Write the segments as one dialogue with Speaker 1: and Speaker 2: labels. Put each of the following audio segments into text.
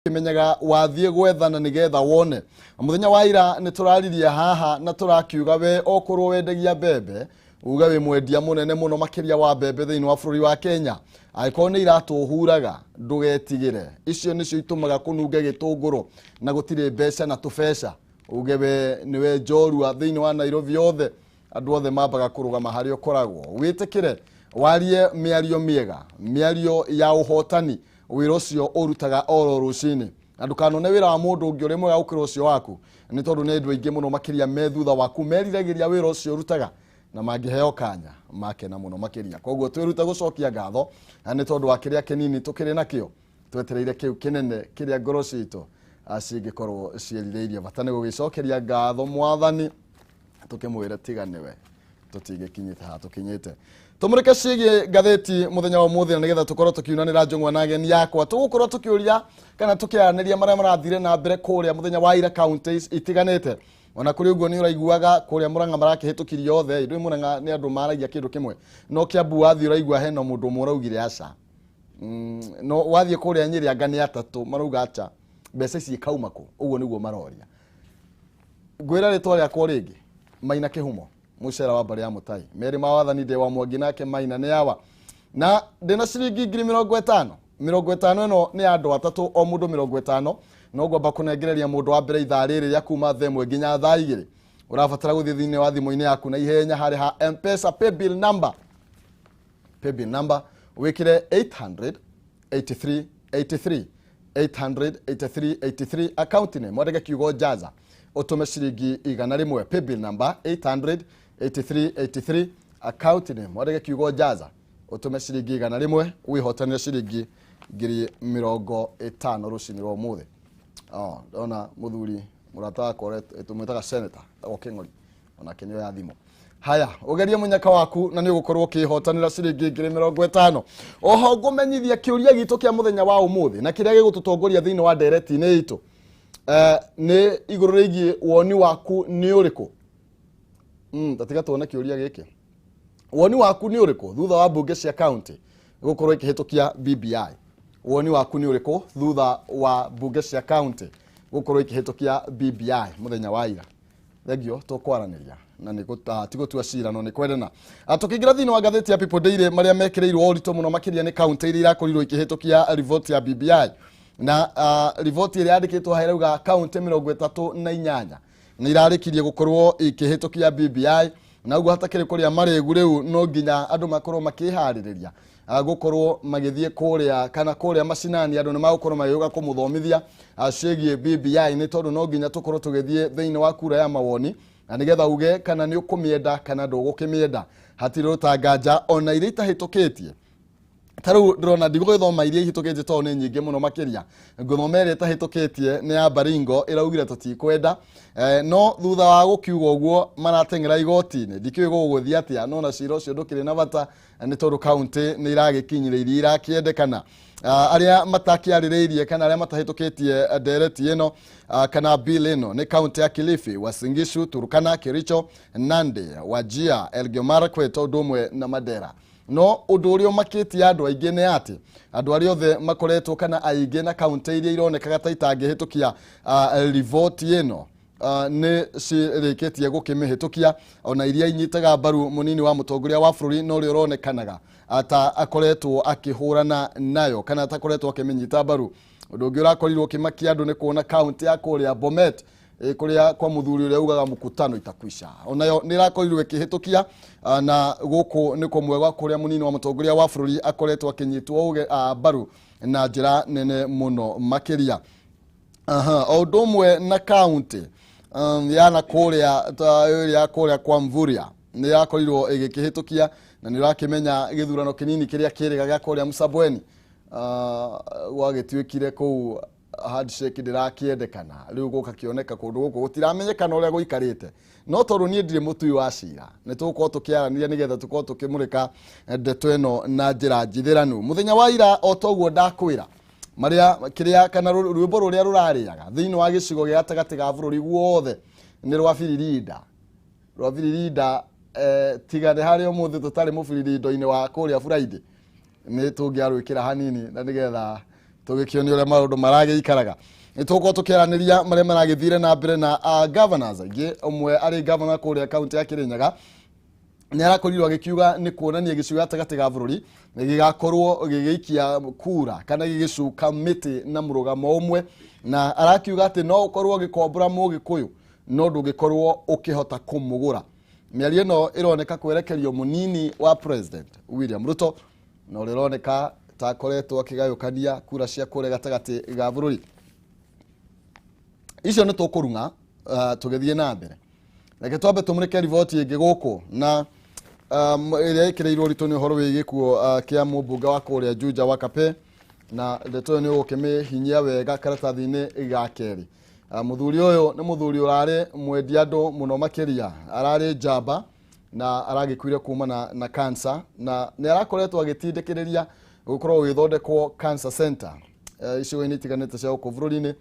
Speaker 1: kimenyaga wathie gwethana nigetha wone muthenya wa ira ni turariria haha na turakiuga we okorwo wendagia bebe uga we mwendia munene muno makiria wa bebe thiini wa bururi wa Kenya aikorwo ni iratuhuraga ndugetigire icio nicio itumaga kununge gitunguru na gutire mbeca na tubesha uge we niwe njorua thiini wa Nairobi othe andu othe mambaga kurugama hari ukoragwo witikire warie miario miega miario ya uhotani wira ucio urutaga oro rucini andu kanone wira wa mundu ungi uri mwega ukira ucio waku ni tondu ni andu aingi muno makiria methutha waku meriragiria wira ucio urutaga na mangiheo kanya makena muno makiria koguo twiruta gucokia ngatho ni tondu wa kiria kinini tukiri nakio twetereire kiu kinene kiria ngoro citu acingikorwo cierireirie batane gugicokeria ngatho mwathani tukimwira tiganiwe tutigikinyite ha tukinyite tumurike cigie gatheti muthenya wa muthi na nigetha tukorwo tukiunanira njungwa na ageni yakwa tugukorwo tukiuria kana tukiaraniria maria marathire na mbere kuria muthenya wa ira counties itiganite ona kuri uguo ni uraiguaga kuria Murang'a marakihitukirio othe ndu Murang'a ni andu maragia kindu kimwe no Kiambu wathi uraigua heno mundu muraugire aca no wathi kuria Nyeri angani atatu marauga acha mbeca ici ikauma ku uguo niguo maroria ngwira ritwa riakwa ringi Maina Kihumo mucera wa bari ya Mutai meri mawathani de wa Mwangi nake Maina ni yawa na ndina ciringi 50,000 eno ni andu atatu o mundu 50 no ngomba kunengereria mundu wa mbere ithaa riri ya kuma thaa 1 nginya thaa 2 urabatara guthie thiini wa thimu-ini yaku na ihenya hari ha M-Pesa paybill number wikire 883 account name mwandike kiugo Jaza utume ciringi 100 paybill number 883 account name mwandike kiugo Jaza utume ciringi 100 wihotanire ciringi 50,000 rucini rwa muthi ndona muthuri murata wakwa etumwitaga senator King'ori ona kenyo ya thimo haya ugerie munyaka waku na ni ugukorwo kihotanira ciringi 50,000 oho ngumenyithia kiuria gitu kia muthenya wa umuthi na kiria gigututongoria thiini wa direct-ini itu ni iguru rigi woni waku ni uriku tatiga tuone kiuria giki woni waku ni uriku thutha wa mbunge cia county gukorwo ikihitukia BBI woni waku ni uriku thutha wa mbunge cia county gukorwo ikihitukia BBI muthenya wa ira thegio tukwaraniria na ni tigotua cira no ni kwendana tukigira thiini wa gatheti ya People Daily maria mekireirwo orito muno makiria ni county iria irakorirwo ikihitukia report ya BBI na report iria yandikitwo hairauga county 38 ni irarikirie gukorwo ikihitukia BBI na uguo hatakire kuria maregu riu no nginya andu makorwo makihariria gukorwo magithie kuria kana kuria macinani andu ni magukorwo magiyuga kumuthomithia cigie BBI ni tondu no nginya tukorwo tugithie thiini wa kura ya mawoni na nigetha uge kana ni ukumienda kana ndugukimienda hatire utanganja ona iria itahitukitie taru ndrona ndigugithoma iria ihitukitie to ni nyingi muno makiria nguthoma iria itahitukitie ni ya Baringo iraugire tutikwenda no thutha wa gukiuga uguo maratengera igoti-ini ndikiwe guguthia atia no na cira ucio ndukire na bata ni tondu county ni iragikinyiririe irakiendekana aria matakiaririirie kana aria matahitukitie direct ino kana bill ino ni county ya Kilifi, Uasin Gishu, Turkana, Kericho, Nandi, Wajir, Elgeyo Marakwet ndumwe na Mandera no undu uria makiti andu aingi ni ati andu aria othe makoretwo kana aingi na county iria ironekaga ta itangihitukia report ino ni cirikitie gukimihitukia ona iria inyitaga mbaru munini wa mutongoria wa bururi no rio ronekanaga ata akoretwo akihurana nayo kana atakoretwo akimenyita mbaru undu ungi urakorirwo kimakia andu ni kuona county ya kuria Bomet kuria kwa muthuri uria ugaga mukutano itakwisha onayo ni irakorirwo ikihitukia na guku niko mwega kuria munini wa mutongoria wa bururi akoretwo akinyitwo uge mbaru na njira nene muno makiria odumwe na county yana kuria kwa Mvuria ni yakorirwo igikihitukia na ni rakimenya githurano kinini kiria kiriga gya kuria Msabweni gwagituikire ku handshake ndirakiendekana riu guka kioneka kundu guku gutiramenyekana uria guikarite no tondu nie ndire mutui wa cira ni tukorwo tukiaraniria nigetha tukorwo tukimurika ndeto ino na njira njithiranu muthenya wa ira otoguo ndakwira maria kiria kana rwimbo ruria rurariaga thiini wa gicigo gia gatagati ga bururi guothe ni rwa Firirinda tigane hari umuthi tutari mufiririndo-ini wa kuria Friday ni tungiarwikira hanini na nigetha tugikionio le maundu marage ikaraga nituko tukiaraniria mare maragithire na mbere na governors aingi umwe ari governor kuria county ya Kirinyaga ni arakorirwo agikiuga ni kuonania gicigo gatagati ga bururi gigakorwo gigiikia kura kana gigicuka miti na murugamo umwe na arakiuga ati no ukorwo gikombora mugikuyu no ndugikorwo ukihota kumugura. Miario no ironeka kwerekerio munini wa president William Ruto no rironeka ta koretwo akigayukania kura cia kure gatagati ga bururi. Icio ni tukurunga tugithie na mbere. Reke twambe tumurike rivoti ingi guku na iria ikireirwo ritu ni horo wigi kuo kia mubunge wa kuria Juja wa Kape na ndeto ni ukimihinyia wega karatathi-ini ga keri. Muthuri uyu ni muthuri urari mwendia andu muno makiria arari njamba na aragikwire kumana na cancer na ni arakoretwo agitindikiriria gukorwo githondekwo cancer center icigo-ini itiganite cia guku bururi-ini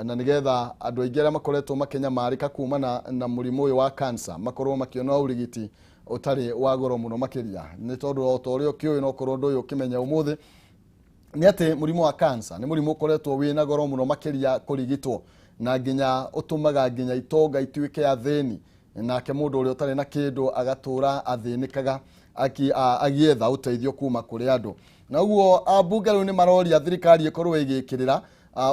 Speaker 1: na nigetha andu aingi aria makoretwo makenya marika kumana na murimu uyu wa cancer makorwo makiona urigiti utari wa goro muno makiria ni tondu o torio kiuyu no korwo ndu uyu kimenya umuthi ni ati murimu wa cancer ni murimu ukoretwo wina goro muno makiria kurigitwo na nginya utumaga nginya itonga ituike ya theni nake mundu uri utari na kindu agatura athinikaga agietha uteithio kuma kuri andu na uguo ambunge riu ni maroria thirikari ikorwo igikirira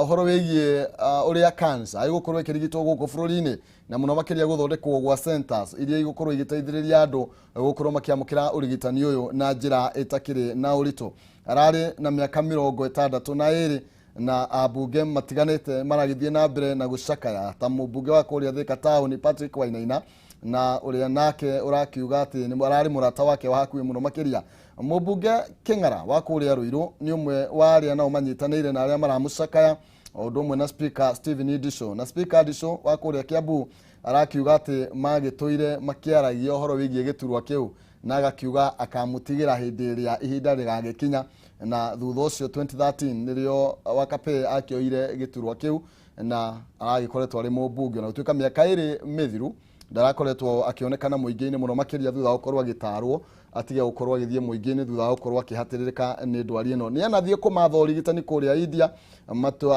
Speaker 1: uhoro wigie uria cancer igukorwo ikirigitwo guku bururi-ini na muno makiria guthondekwo gwa centers iria igukorwo igiteithiriria andu gukorwo makiamukira urigitani uyu na njira itakiri na uritu. Arari na miaka 62 na abunge matiganite maragithie na mbere na gucakaya ta mubunge wa kuria Thika Town Patrick Wainaina na uria nake urakiuga ati ni arari murata wake wa hakuhi muno makiria. Mubunge King'ara wa kuria Ruiru ni umwe wa aria nao manyitanire na aria maramucakaya undu umwe na speaker Stephen Idisho na speaker Idisho wa kuria Kiambu arakiuga ati magituire makiaragia uhoro wigie giturwa kiu na agakiuga akamutigira hindi iria ihinda rigagikinya na thutha ucio 2013 nirio Wakape akioire giturwa kiu na agikoretwo ari mubunge na utuika miaka 2 mithiru ndarakoretwo akionekana muingi-ini muno makiria thutha gukorwo agitarwo atige gukorwo agithie muingi-ini thutha gukorwo akihatiririka ni ndwari ino ni anathie kumatha urigitani kuria India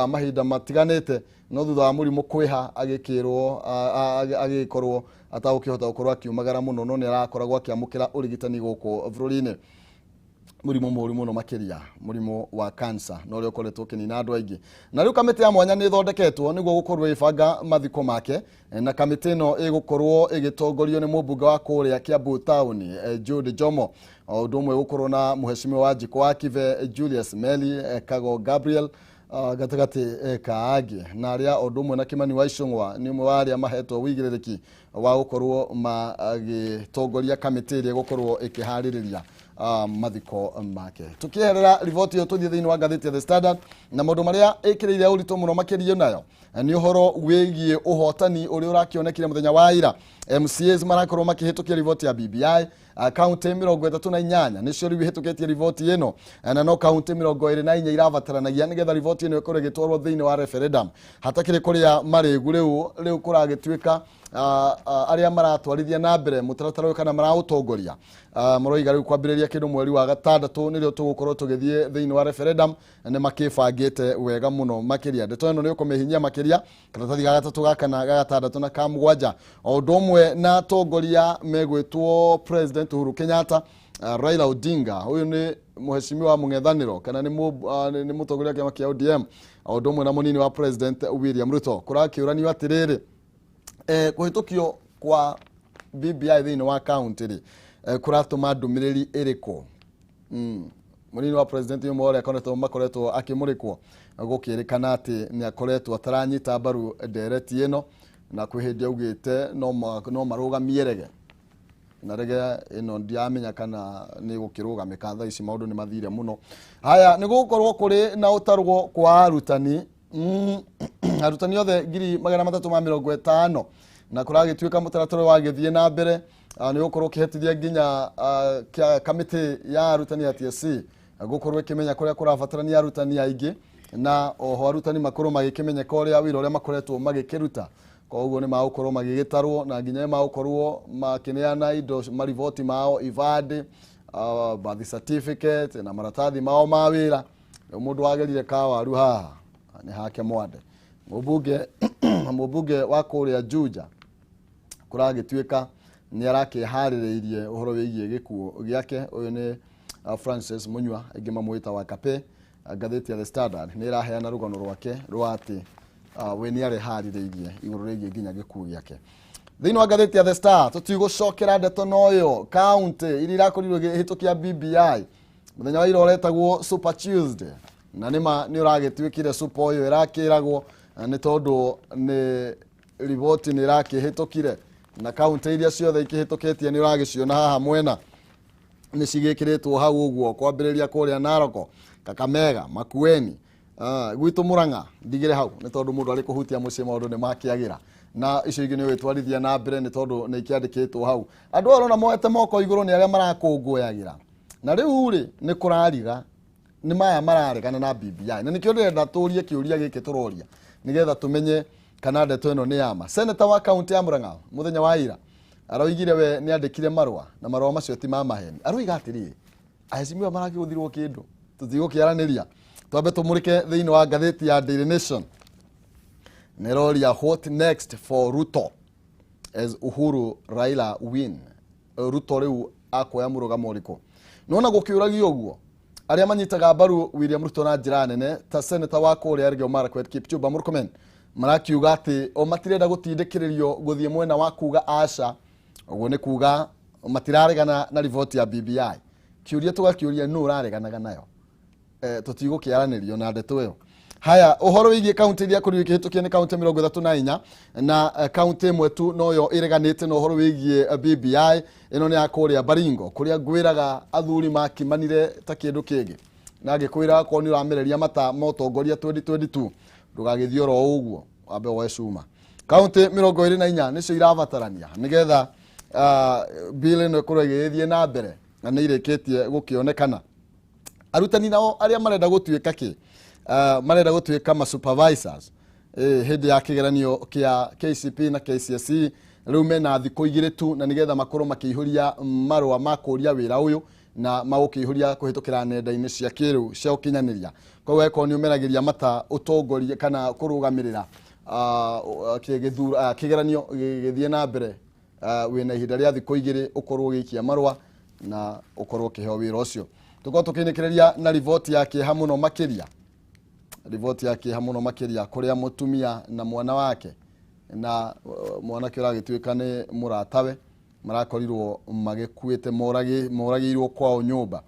Speaker 1: mahinda matiganite no thutha wa murimu kwiha agikirwo agikorwo atagukihota gukorwo akiumagara muno no ni arakoragwo akiamukira urigitani guku bururi-ini murimu muri muno makiria murimu wa cancer no rio koretwo kinina andu aingi na riu kamiti ya mwanya ni thondeketwo niguo gukorwo ibanga mathiko make na kamiti no igukorwo igitongorio ni mubunge wa kuria Kiambu Town Jude Jomo undu umwe gukorwo na muheshimiwa wa Jiko wa Kive Julius Meli Kago Gabriel gatagati kaagi na aria undu umwe na Kimani wa Icung'wa ni umwe wa aria mahetwo wigiririki wa gukorwo magitongoria kamiti iria gukorwo ikihaririria mathiko make. Tukiherera rivoti yo tuthie thiini wa gatheti ya The Standard na maundu maria ikiriire uritu muno makirio nayo ni uhoro wigie uhotani uri urakionekire muthenya wa ira. MCAs marakorwo makihitukia rivoti ya BBI county 38 nicio riu hituketie rivoti ino na no county 24 irabataranagia nigetha rivoti ino ikorwo igitwarwo thiini wa referendum hatakire kuria marigu riu kuragituika aria maratwarithia na mbere mutaratara uyu kana marautongoria maroiga riu kwambiriria kindu mweri wa gatandatu nirio tugukorwo tugithie thiini wa referendum ni makibangite wega muno makiria ndeto ino ni ukumihinyia makiria karatathi ga gatatu ga kana ga gatandatu na ka mugwanja undu umwe na tongoria megwitwo President Uhuru Kenyatta Raila Odinga uyu ni muheshimiwa wa mung'ethaniro kana ni mutongoria kiama kia ODM undu umwe na munini wa President William Ruto kurakiuranio atiriri kuhitukio kwa BBI thiini wa county ri kuratuma ndumiriri iriko munini wa president uyu mole akoretwo akimurikwo gukirikana ati ni akoretwo ataranyita mbaru ndereti ino na kwihindi augite no marugamie rege na rege ino ndiamenya kana ni gukirugamika thaa ici maundu ni mathire muno. Haya ni gukorwo kuri na utarwo kwa arutani arutani othe 350 na kuragituika mutaratara wa githie na mbere ni gukorwo kihetithia nginya kamiti ya arutani ya TSC gukorwo ikimenya kuria kurabatarania arutani aingi na oho arutani makuru magikimenya kuria wira uria makoretwo magikiruta koguo ni magukorwo magigitarwo na nginya magukorwo makineana indo marivoti mao ivadi birth certificate na maratathi mao ma wira mundu wagerire kawaru haha ni hake mwande mubunge wa kuria Juja kuragituika ni arakihaririirie uhoro wigie gikuo giake. Uyu ni Francis Munywa ingima mwita wa Kape. Ngatheti ya The Standard ni iraheana rugano rwake rwati we ni arihaririirie iguru rigie nginya gikuo giake. Thini wa ngatheti ya The Star tutigucokera ndeto noyo county iri irakorirwo gihitukia BBI muthenya wa ira uretagwo Super Tuesday na nima ni uragituikire super oyo irakiragwo ni tondu ni report ni irakihitukire na county iria ciothe ikihitukitie ni uragiciona haha mwena ni cigikiritwo hau uguo kwambiriria kuria Naroko, Kakamega, Makueni, gwitu Muranga ndigire hau ni tondu mundu ari kuhutia mucii maundu ni makiagira na icio ingi ni witwarithia na mbere ni tondu ni ikiandikitwo hau. Andu arona moete moko iguru ni aria marakungũyagira na riu ri ni kurariga ni maya mararegana na BBI na nikio ndirenda turie kiuria giki turoria nigetha tumenye kana ndeto ino ni yama. Senator wa county ya Murang'a muthenya wa ira aroigire we ni andikire marwa na marwa macio ti mamaheni. Aroiga atiri ahecimiwa marakiuthirwo kindu tutigukiaraniria. Twambe tumurike thiini wa ngatheti ya Daily Nation neroria what next for Ruto as Uhuru Raila win. Ruto riu akoya murugamo uriko nona gukiuragio uguo aria manyitaga mbaru William Ruto na njira nene ta senator wa kuria Elgeyo Marakwet Kipchumba Murkomen marakiuga ati o matirenda gutindikiririo guthie mwena wa kuga aca uguo ni kuga matiraregana na report ya BBI. Kiuria tugakiuria no urareganaga nayo tutigukiaranirio na ndeto iyo. Haya uhoro wigie county iria kuri wikihitukia ni county 34 na county imwe tu noyo ireganite no uhoro wigie BBI ino ni akuria Baringo kuria gwiraga athuri makimanire ta kindu kingi na gikwira ko ni uramereria mata motongoria 2022 ndugagithioro uguo ambe wecuma. County 24 nicio irabatarania nigetha bill ino kuragithie na mbere na ni ireketie gukionekana. Arutani nao aria marenda gutuika ki marenda gutuika ma supervisors hindi ya kigeranio kia KCP na KCSE riu mena thiku igire tu na nigetha makoro makihuria marwa makuria wira uyu na magukihuria kuhitukira nenda-ini cia kiru cia ukinyaniria. Kwa weko ni umeragiria mata utongoria kana kurugamirira kigeranio githie na mbere wina ihinda ria thiku igire ukorwo gikia marwa na ukorwo kiheo wira ucio. Tuko tukinikireria na report yake hamuno makiria. Report yake hamuno makiria kuria mutumia na mwana wake na mwana kira gituika ni muratawe marakorirwo magikuite moragirwo kwao nyumba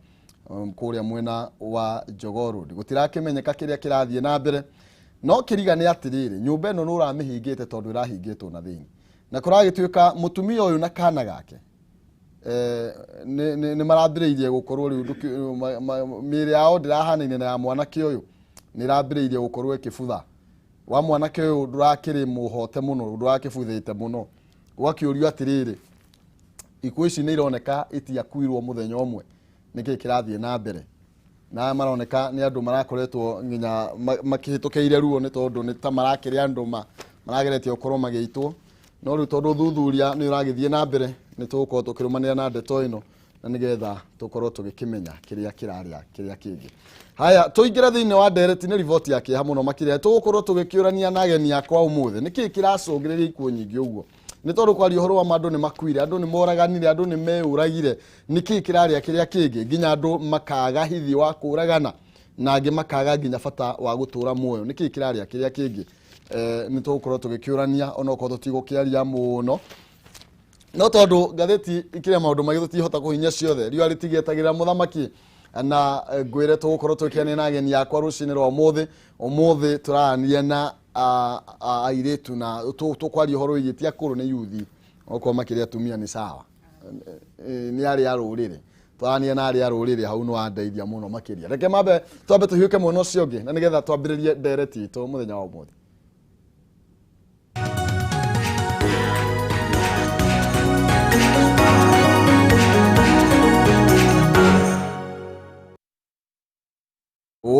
Speaker 1: kuria mwena wa Jogoo Road. Gutirakimenyeka kiria kirathie na mbere no kiriga ni atiriri nyumba ino no uramihingite tondu irahingitwo na thini na kuragituika mutumia uyu na kana gake ni marambiriirie gukorwo riu miri yao ndirahanine na mwanake uyu ni rambiriirie gukorwo ikibutha wa mwanake uyu ndurakiri muhote muno ndurakibuthite muno gwakiurio atiriri ikuo ici ni ironeka itiakuirwo muthenya umwe niki kirathie na mbere na maroneka ni andu marakoretwo nginya makihitukeire ruo ni tondu ni ta marakiri andu marageretie ukorwo magiitwo no riu tondu thuthuria ni uragithie na mbere ni tuko tukirumanira na ndeto ino na nigetha tukorwo tugikimenya kiria kiraria kiria kingi. Haya tuingira thiini wa direct ni report yake hamuno makiria tugukorwo tugikiurania na ageni akwa umuthi niki kiracungiriria ikuo nyingi uguo ni tondu kwari uhoro wa mandu ni makuire andu ni moraganire andu ni meuragire niki kiraria kiria kingi nginya andu makaga hithi wa kuragana na angi makaga nginya bata wa gutura muoyo niki kiraria kiria kingi ni tugukorwo tugikiurania ona ukorwo tutigukiaria muno no tondu ngatheti ikiria maundu magi tutihota kuhinya ciothe riu aritigietagira muthamaki na ngwire tugukorwo tukiania na ageni akwa rucini rwa umuthi turania na airetu na tukwaria uhoro wigitia kuru ni yuthi okwo makiria atumia ni sawa ni ari arurire turania na ari arurire hau no andeithia muno makiria reke mabe twambe tuhiuke muno cio ungi na nigetha twambiririe direct itu muthenya wa umuthi.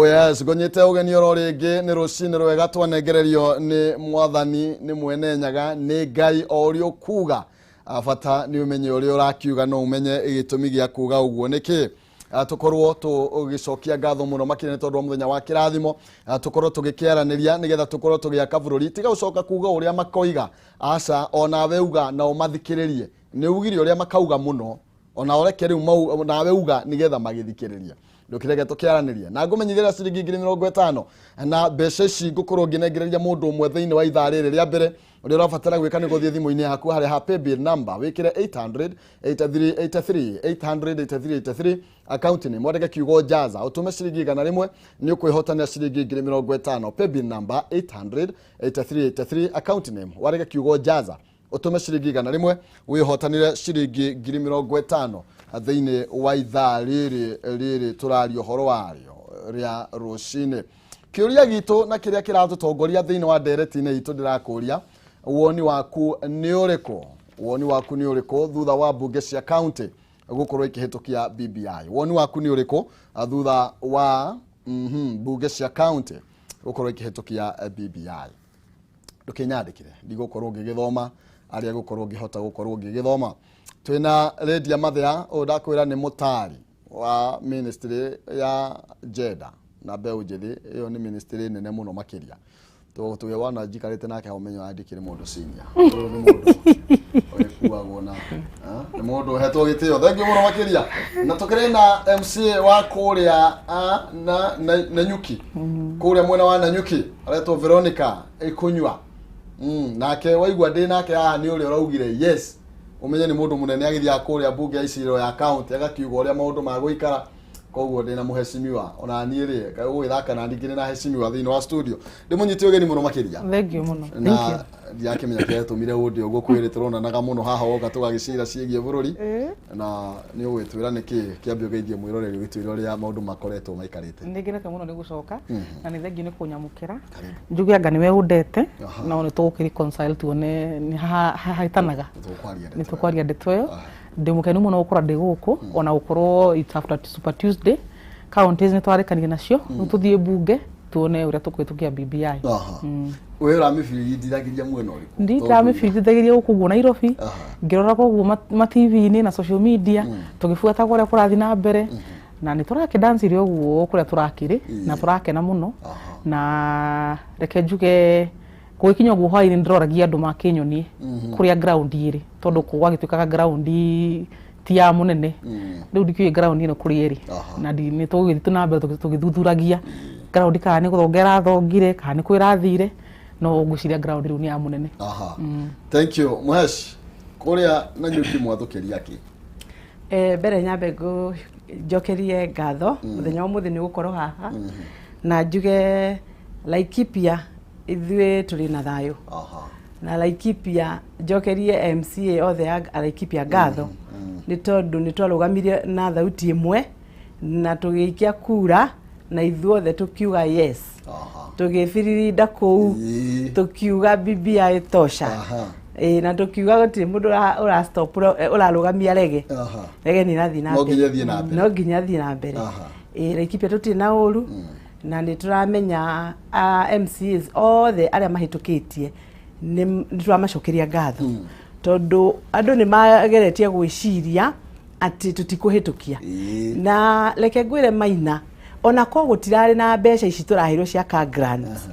Speaker 1: Yes, gonyete ugeni oro ringi ni rucini rwega twanengererio ni mwathani ni mwene nyaga ni Ngai orio kuga bata ni umenye uria urakiuga no umenye igitumi gia kuga uguo niki tukorwo tugicokia ngatho muno makine tondu muthenya wa kirathimo tukorwo tugikiaraniria nigetha tukorwo tugiaka bururi tiga ucoka kuga uria makoiga aca ona weuga na umathikiririe ni ugire uria makauga muno ona oreke riu mau na weuga nigetha magithikiriria ndukirege tukiaraniria na ngumenyithira ciringi 50 na mbeca ici ngukorwo nginengereria mundu umwe thiini wa ithaa riri ria mbere uria urabatara gwika ni guthie thimu-ini yaku hari ha paybill number wikire 800 8383 800 8383 account name mwandike kiugo jaza utume ciringi 100 ni ukwihotanira ciringi 50 paybill number 800 8383 account name wandike kiugo jaza utume ciringi 100 wihotanire ciringi 50 thiini wa ithaa riri turario horo wario ria rucine kiuria gitu na kiria kiratutongoria thiini wa ndereti-ini itu ndirakuria woni waku ni uriku thutha wa bunge cia county gukorwo ikihitukia BBI woni waku ni uriku thutha wa bunge cia county gukorwo ikihitukia BBI ndukinyandikire ndigukorwo ngigithoma aria gukorwo ngihota gukorwo ngigithoma twina Lydia Mathia ndakwira ni mutari wa ministry ya Jeda na Beũ Njĩthĩ iyo ni ministry nene muno makiria tuge wana jikarite nake umenyo andikire mundu senior ni mundu oyekuagwo na ni mundu hetwo gitio thengi muno makiria na tukire na MCA wa kuria na Nyuki kuria mwena wa Nanyuki aretwo Veronica Ikunywa nake waigwa ndi nake ni uri uraugire yes umenye ni mundu munene agithia kuria bunge iciro ya county agakiuga uria maundu maguikara koguo ndina muheshimiwa ona ni ri gwithaka na ndikire na heshimiwa thiini wa studio ndimunyite ugeni muno makiria
Speaker 2: thank you muno
Speaker 1: na ndiakimenya ketumire undi ugo kwiri turona naga muno haha oga tugagicira ciigie bururi na ni ugwitwira niki kiambio geithie mwiroreri witwira uria maundu makoretwo maikarite
Speaker 2: ndigireka muno ni gucoka na ni thengi ni kunyamukira njuge anga niwe undete na one tukiri consult one ni haitanaga ni tukwaria ndetwe ndimukenu muno gukora ndi guku ona gukorwo it's after Super Tuesday counties ni twarekania nacio tuthie bunge tuone uria tukwitukia BBI
Speaker 1: we uramifirithithagiria mwena uriku
Speaker 2: ndiramifirithithagiria guku Nairobi ngirora koguo ma TV-ini na social media tugifuata kuria kurathi na mbere na ni turake dance iri oguo kuria turakiri na turakena muno na reke njuge kuikinya oguo hwaini ndiroragia andu makinyoni kuria ground iri tondu kugwagituikaga ground ti ya munene riu ndikiuye ground ino kuria iri na ni tugithitu na mbere tugithuthuragia ground kana ni guthongera thongire kana ni kwirathire no nguciria ground riu ni ya munene
Speaker 1: thank you Muhesh kuria na Nyuki mwathukiria ki
Speaker 3: mbere nyambe njokerie ngatho muthenya umuthi ni gukorwo haha na njuge Laikipia ithuĩ turi na thayo na Laikipia njokerie MCA othe ya Laikipia ngatho ni tondu ni twarugamirie na thauti imwe na tugiikia kura na ithuothe tukiuga yes tugifiririnda kuu tukiuga BBI tosha na tukiuga gutiri mundu ura stop urarugamia rege ni nathi na mbere no nginya thie na mbere Laikipia tutiri na uru na ni turamenya MCs othe aria mahitukitie ni turamacokeria ngatho tondu andu ni mageretie gwiciria ati tutikuhitukia na reke ngwire Maina ona ko gutirari na mbeca ici turahirwo cia ka grants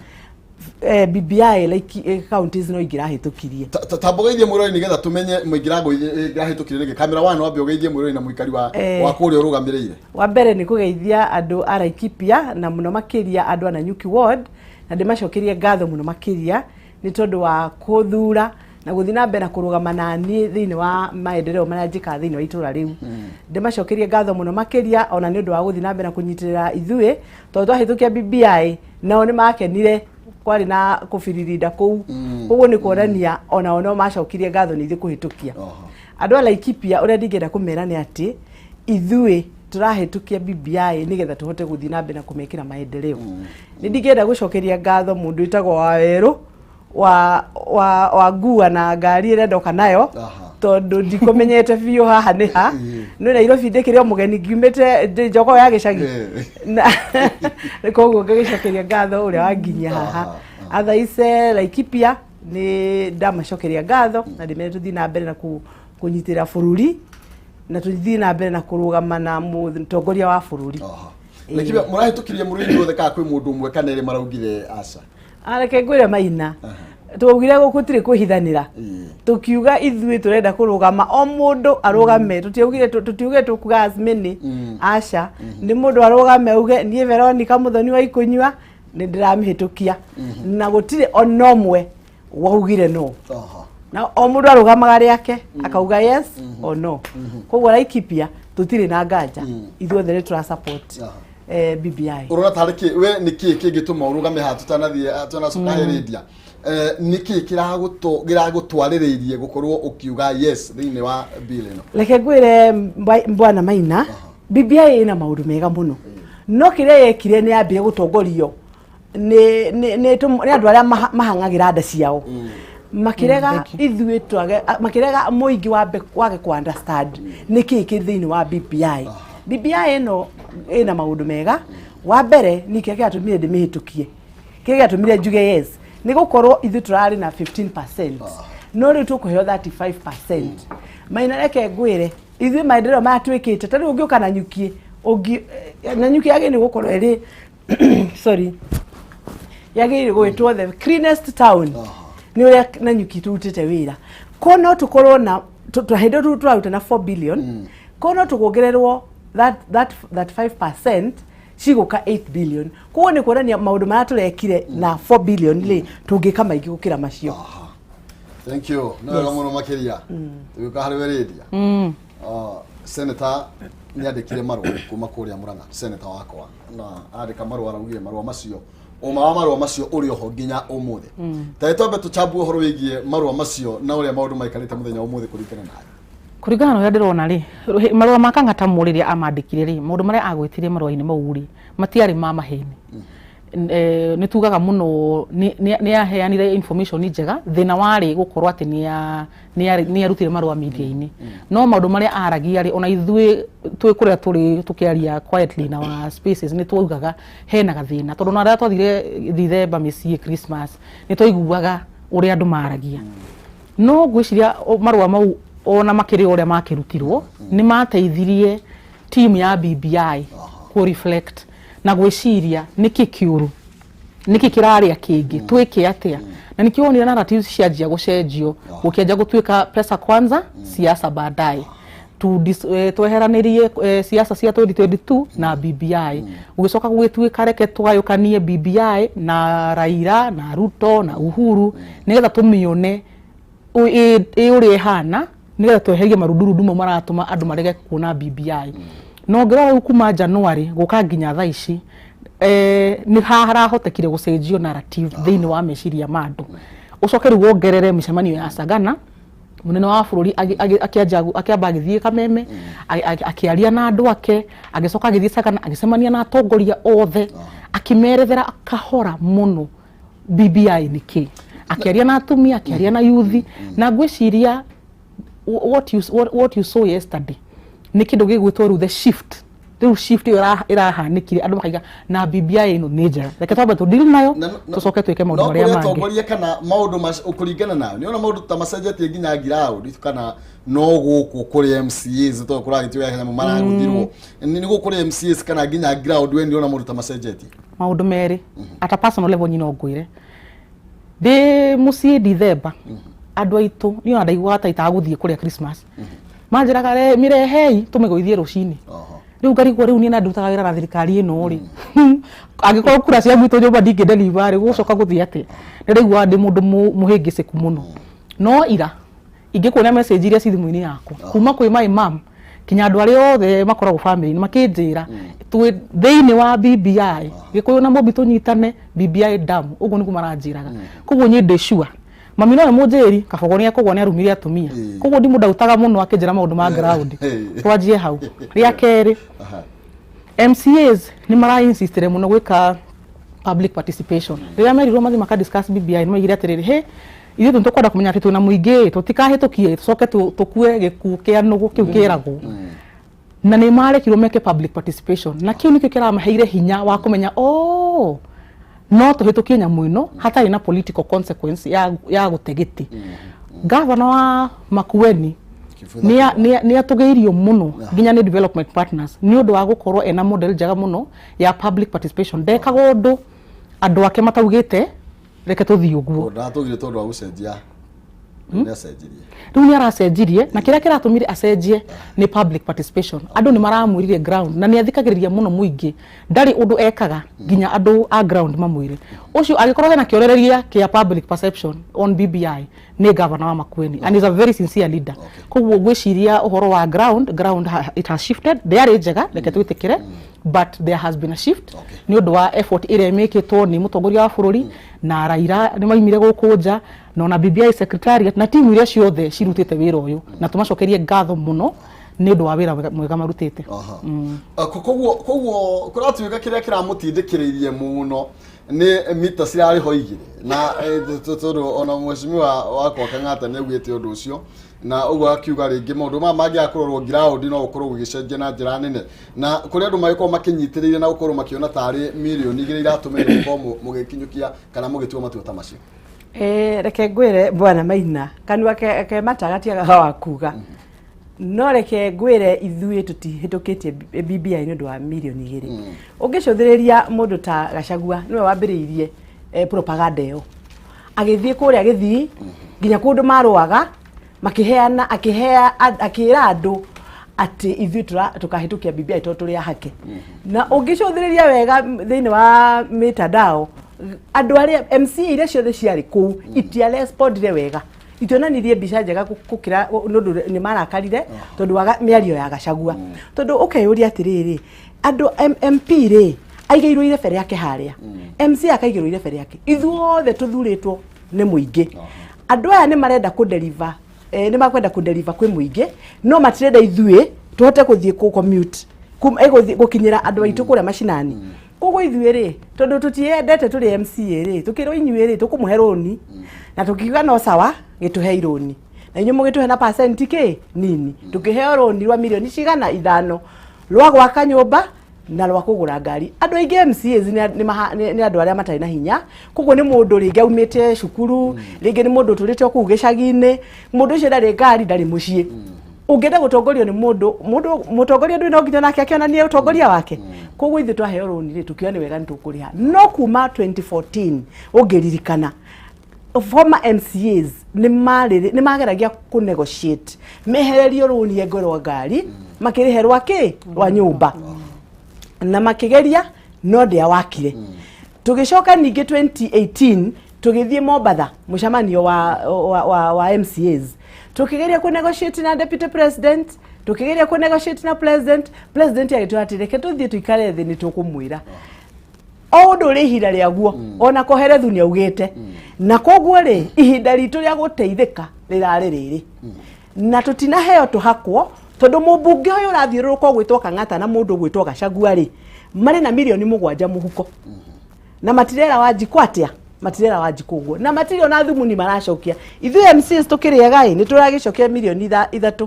Speaker 3: BBI like counties no igirahitukirie
Speaker 1: tambogeithie mwirori nigetha tumenye muingirago igirahitukirie nige kamera wana wambe ugeithie mwirori na muikari wa kuria urugamirire
Speaker 3: wa mbere ni kugeithia andu a Laikipia na muno makiria andu ana Nyuki ward na ndimacokerie ngatho muno makiria ni tondu wa kuthura na guthi na mbere kurugama nani thiini wa maendeleo maria njika thiini wa itura riu ndimacokerie ngatho muno makiria ona ni undu wa guthi na mbere kunyitirira ithui tondu twahitukia BBI nao ni makenire kwari na kufiririnda kuu koguo ni kuonania ona ono macokirie ngatho ni ithu kuhitukia andu a Laikipia uria ndingenda kumera ni ati ithui turahitukia BBI nigetha tuhote guthi na mbere na kumekira maendeleo ni ndingenda gucokeria ngatho mundu itagwo Waweru wa ngua na ngari ire ndoka nayo tondu ndikumenyete biu haha ni ha no Nairobi ndikirio mugeni ngiumite njoko ya gicagi koguo ngagicokeria ngatho uria wanginya haha athaise Laikipia ni ndamacokeria ngatho na ndimene tuthi na mbere na kunyitira bururi na tuthii na mbere na kurugama na mutongoria wa bururi.
Speaker 1: Lekibe murahitukirie murini wothe ka kwi mundu umwe kana ri maraugire aca.
Speaker 3: Areke ngwire Maina. Tugire gukutire kwihithanira. Tukiuga ithui turenda kurugama o mundu arugame tutiugire tukuga azmini aca ni mundu arugame uge nie Veronica Muthoni wa Ikunywa ni ndiramihitukia na gutire onomwe waugire no. Na o mundu arugamaga riake akauga yes or no. Koguo Laikipia tutire na nganja ithuothe ni tura support BBI.
Speaker 1: Urona tariki we niki kingituma urugame ha tutanacoka heredia niki kiragutwariririe gukorwo ukiuga yes thiini wa bill ino.
Speaker 3: Leke ngwire Bwana Maina BBI ina maundu mega muno no kiria yekire ni ambie gutongorio ni andu aria mahangagira nda ciao makirega ithui twage makirega muingi wage ku understand niki kithiini wa BBI. BBI ino ina maundu mega wa mbere ni kike atumire ndimihitukie kike atumire njuge yes ni gukorwo ithu turari na 15% no ri tukuheo 35%. Maina reke ngwire ithu maendeleo matwikite tari ungiuka na nyukie na nyukie age ni gukorwo eri sorry yage gwitwo the cleanest town ni uria na nyukie tutite wira kono tukorwo na tuhendo turaruta na 4 billion kono tukuongererwo that 5% ciguka 8 billion kuo ni kuonania maundu mara turekire na 4 billion le tungika maingi gukira macio.
Speaker 1: Thank you. No muno makiria tuka harweredia senator ni andikire marwa kuma kuria Murang'a senator wakwa na andika marwa araugire marwa macio marwa macio uri oho nginya umuthi taitobe tuchambu horo wigie marwa macio na uria maundu maikarite muthenya umuthi kurikana nayo
Speaker 2: kurigana uria ndirona ri marwa makangata muriria amandikire ri maundu maria agwitirie marwa-ini mau ri matiari ma maheni ni tugaga muno ni aheanire information njega thina wari gukorwo ati ni arutire marwa media-ini no maundu maria aragia ri ona ithui twikuria tukiaria quietly na wa spaces ni tugaga hena gathina tondu na ria twathire Dithemba micii Christmas ni twaiguaga uria andu maragia no gwiciria marwa mau ona makiri uria makirutirwo ni mateithirie team ya BBI ku reflect na gwiciria niki kiuru niki kiraria kingi twike atia na nikionira narratives cianjia gucenjio gukianjia gutwika pesa kwanza siasa baadaye tweheranirie siasa cia 2022 na BBI ugicoka gugitwika reke twayukanie BBI na Raila na Ruto na Uhuru nigetha tumione uri hana nigetha tweherie marundurudu mo maratuma andu marege kuona BBI no ngirora kuma January guka nginya thaa ici ni harahotekire gucenjio narrative thiini wa meciria mandu ucokeru wongerere micemanio ya Sagana munene wa bururi akiamba agithie Kameme akiaria na andu ake agicoka agithie Sagana agicemania na atongoria othe akimerethera akahora muno BBI niki akiaria na atumia akiaria na youth na ngwiciria what you saw yesterday ni kindu gigwitwo the shift irahanikire andu makaiga na BBI ino nature reke twambe tu deal nayo tucoke twike maundu maria mangi no tongoria kana maundu ukuringana nayo ni ona maundu ta macenjetie nginya ground kana no guku kuri MCAs to kuragitio ya mu maraguthirwo ni gukuri MCAs kana nginya ground we ni ona maundu ta macenjetie maundu meri at a personal level nyino ngwire de mucie Dithemba andu aitu ni ona ndaigua taita guthie kuria Christmas manjiraga re mirehei tumegoithie rucini riu ngarigwo riu ni na ndutaga wira na thirikari ino ri agikorwo kura cia mwitu nyumba ndingi delivery gucoka guthie ati ndirigwa ndi mundu muhingiciku muno no ira ingikuona message iria cithimu-ini yakwa kuma kwi my mom kinya andu ari othe makoragwo family makinjira twi thiini wa BBI gikuyu na mobi tunyitane BBI dam uguo ni kumaranjiraga koguo nyi ndi sure mami no munjiri kabogonia kogwo ni arumire atumia kogwo ndi mundu utaga muno akinjira maundu ma ground twanjie hau ria keri MCAs ni mara insistere muno gwika public participation ria meri roma maka discuss BBI no igira atiriri he ithu tukwenda kumenya ati tuna muingi tutikahitukie tucoke tukue gikuo kia nugu kiu kiragwo na ni mare kilomeke public participation na kiu nikio kiramaheire hinya wa kumenya no tuhitukie nyamu ino hatari na political consequence ya gutegeti governor wa Makueni ni atugeirio muno ginya ni development partners ni undu wa gukorwo ena model jaga muno ya public participation ndekaga undu andu ake mataugite reke tuthii uguo
Speaker 1: ndatugire tondu wa gucenjia ni acenjirie
Speaker 2: riu ni aracenjirie na kiria kiratumire acenjie ni public participation andu ni maramwirire ground na ni athikagiriria muno muingi ndari undu ekaga ginya andu a ground mamwire ucio agikorwo na kiorereria kia public perception on BBI ni governor wa Makueni and is a very sincere leader koguo gwiciria uhoro wa ground it has shifted there njega reke twitikire but there has been a shift ni undu wa effort ire imekitwo ni mutongoria wa bururi na Raila ni maimire gukunja na BBI secretariat na timu iria ciothe cirutite wira uyu na tumacokerie ngatho muno ni undu wa wira mwega marutite
Speaker 1: koguo kuratuika kiria kiramutindikiririe muno ni mita cirari ho igire na tondu ona mweshimiwa wakwa Kang'ata ni augite undu ucio na ugo akiuga ringi maundu mangi akurorwo ground no ukorwo ugicenjia na njira nene na kuri andu magiko makinyitiriire na ukorwo makiona tari milioni igire iratumire ko mugikinyukia kana mugitua matua ta macio
Speaker 3: reke ngwire bwana Maina kanua ke matagatia gawa kuga no reke ngwire ithui tutihitukitie BBI ni undu wa milioni igire ungicuthiriria mundu ta Gachagua niwe wambiriirie propaganda yo agithii kuria agithii ginya kundu maruaga makiheana akira andu ati ithui tukahitukia BBI turi hake na ungicuthiriria wega thiini wa mitandao andu aria MC iria ciothe ciari ku itia respondire wega itionanirie mbica njega gukira nundu ni marakarire tondu wa miario ya Gachagua tondu ukeyuria atiriri andu MP ri aigeirwo irebere yake haria MC akaigirwo irebere yake ithuothe tuthuritwo ni muingi andu aya ni marenda ku deliver ni makwenda ku deliver kwi muingi no matirenda ithui tuhote kuthie ku commute gukinyira andu aitu kuria mashinani koguo ithui ri tondu tutiendete turi MC ri tukirwo inyui ri tukumuhe roni na tukiuga no sawa gituhe ironi na inyu mugituhe na percent ke nini tukiheo roni rwa milioni cigana 5 rwa gwaka nyumba na rwa kugura ngari andu aige MCAs ni andu aria matari na hinya koguo ni mundu ringi aumite cukuru ringi ni mundu turite ku gicagi-ini mundu ucio ndari ngari ndari mucii ungenda gutongorio ni mundu mutongoria ndu no nginya nake akionania utongoria wake koguo ithu twaheo roni ri tukiona wega ntukuriha no kuma 2014 ungiririkana former MCAs ni mageragia ku negotiate mehererio roni engorwa ngari makiriherwa ki rwa nyumba na makigeria no ndia wakire tugicoka ningi 2018 tugithie Mombatha mucamanio wa MCAs tukigeria ku negotiate na deputy president tukigeria ku negotiate na president agitwatireke tuthie tuikare thi ni tukumwira ondo ri ihinda riaguo ona koherethu ni augite na koguo ri ihinda ritu ria guteithika rirari riri na tutinaheo tuhakwo tondu mubunge uyu urathiururuka gwitwo Kang'ata na mundu gwitwo Gachagua ri mari na milioni 7 muhuko na matirera Wanjiku atia matirera Wanjiku guo na matirio na thumu ni maracokia ithui MCs tukiriega ni turagicokia milioni 3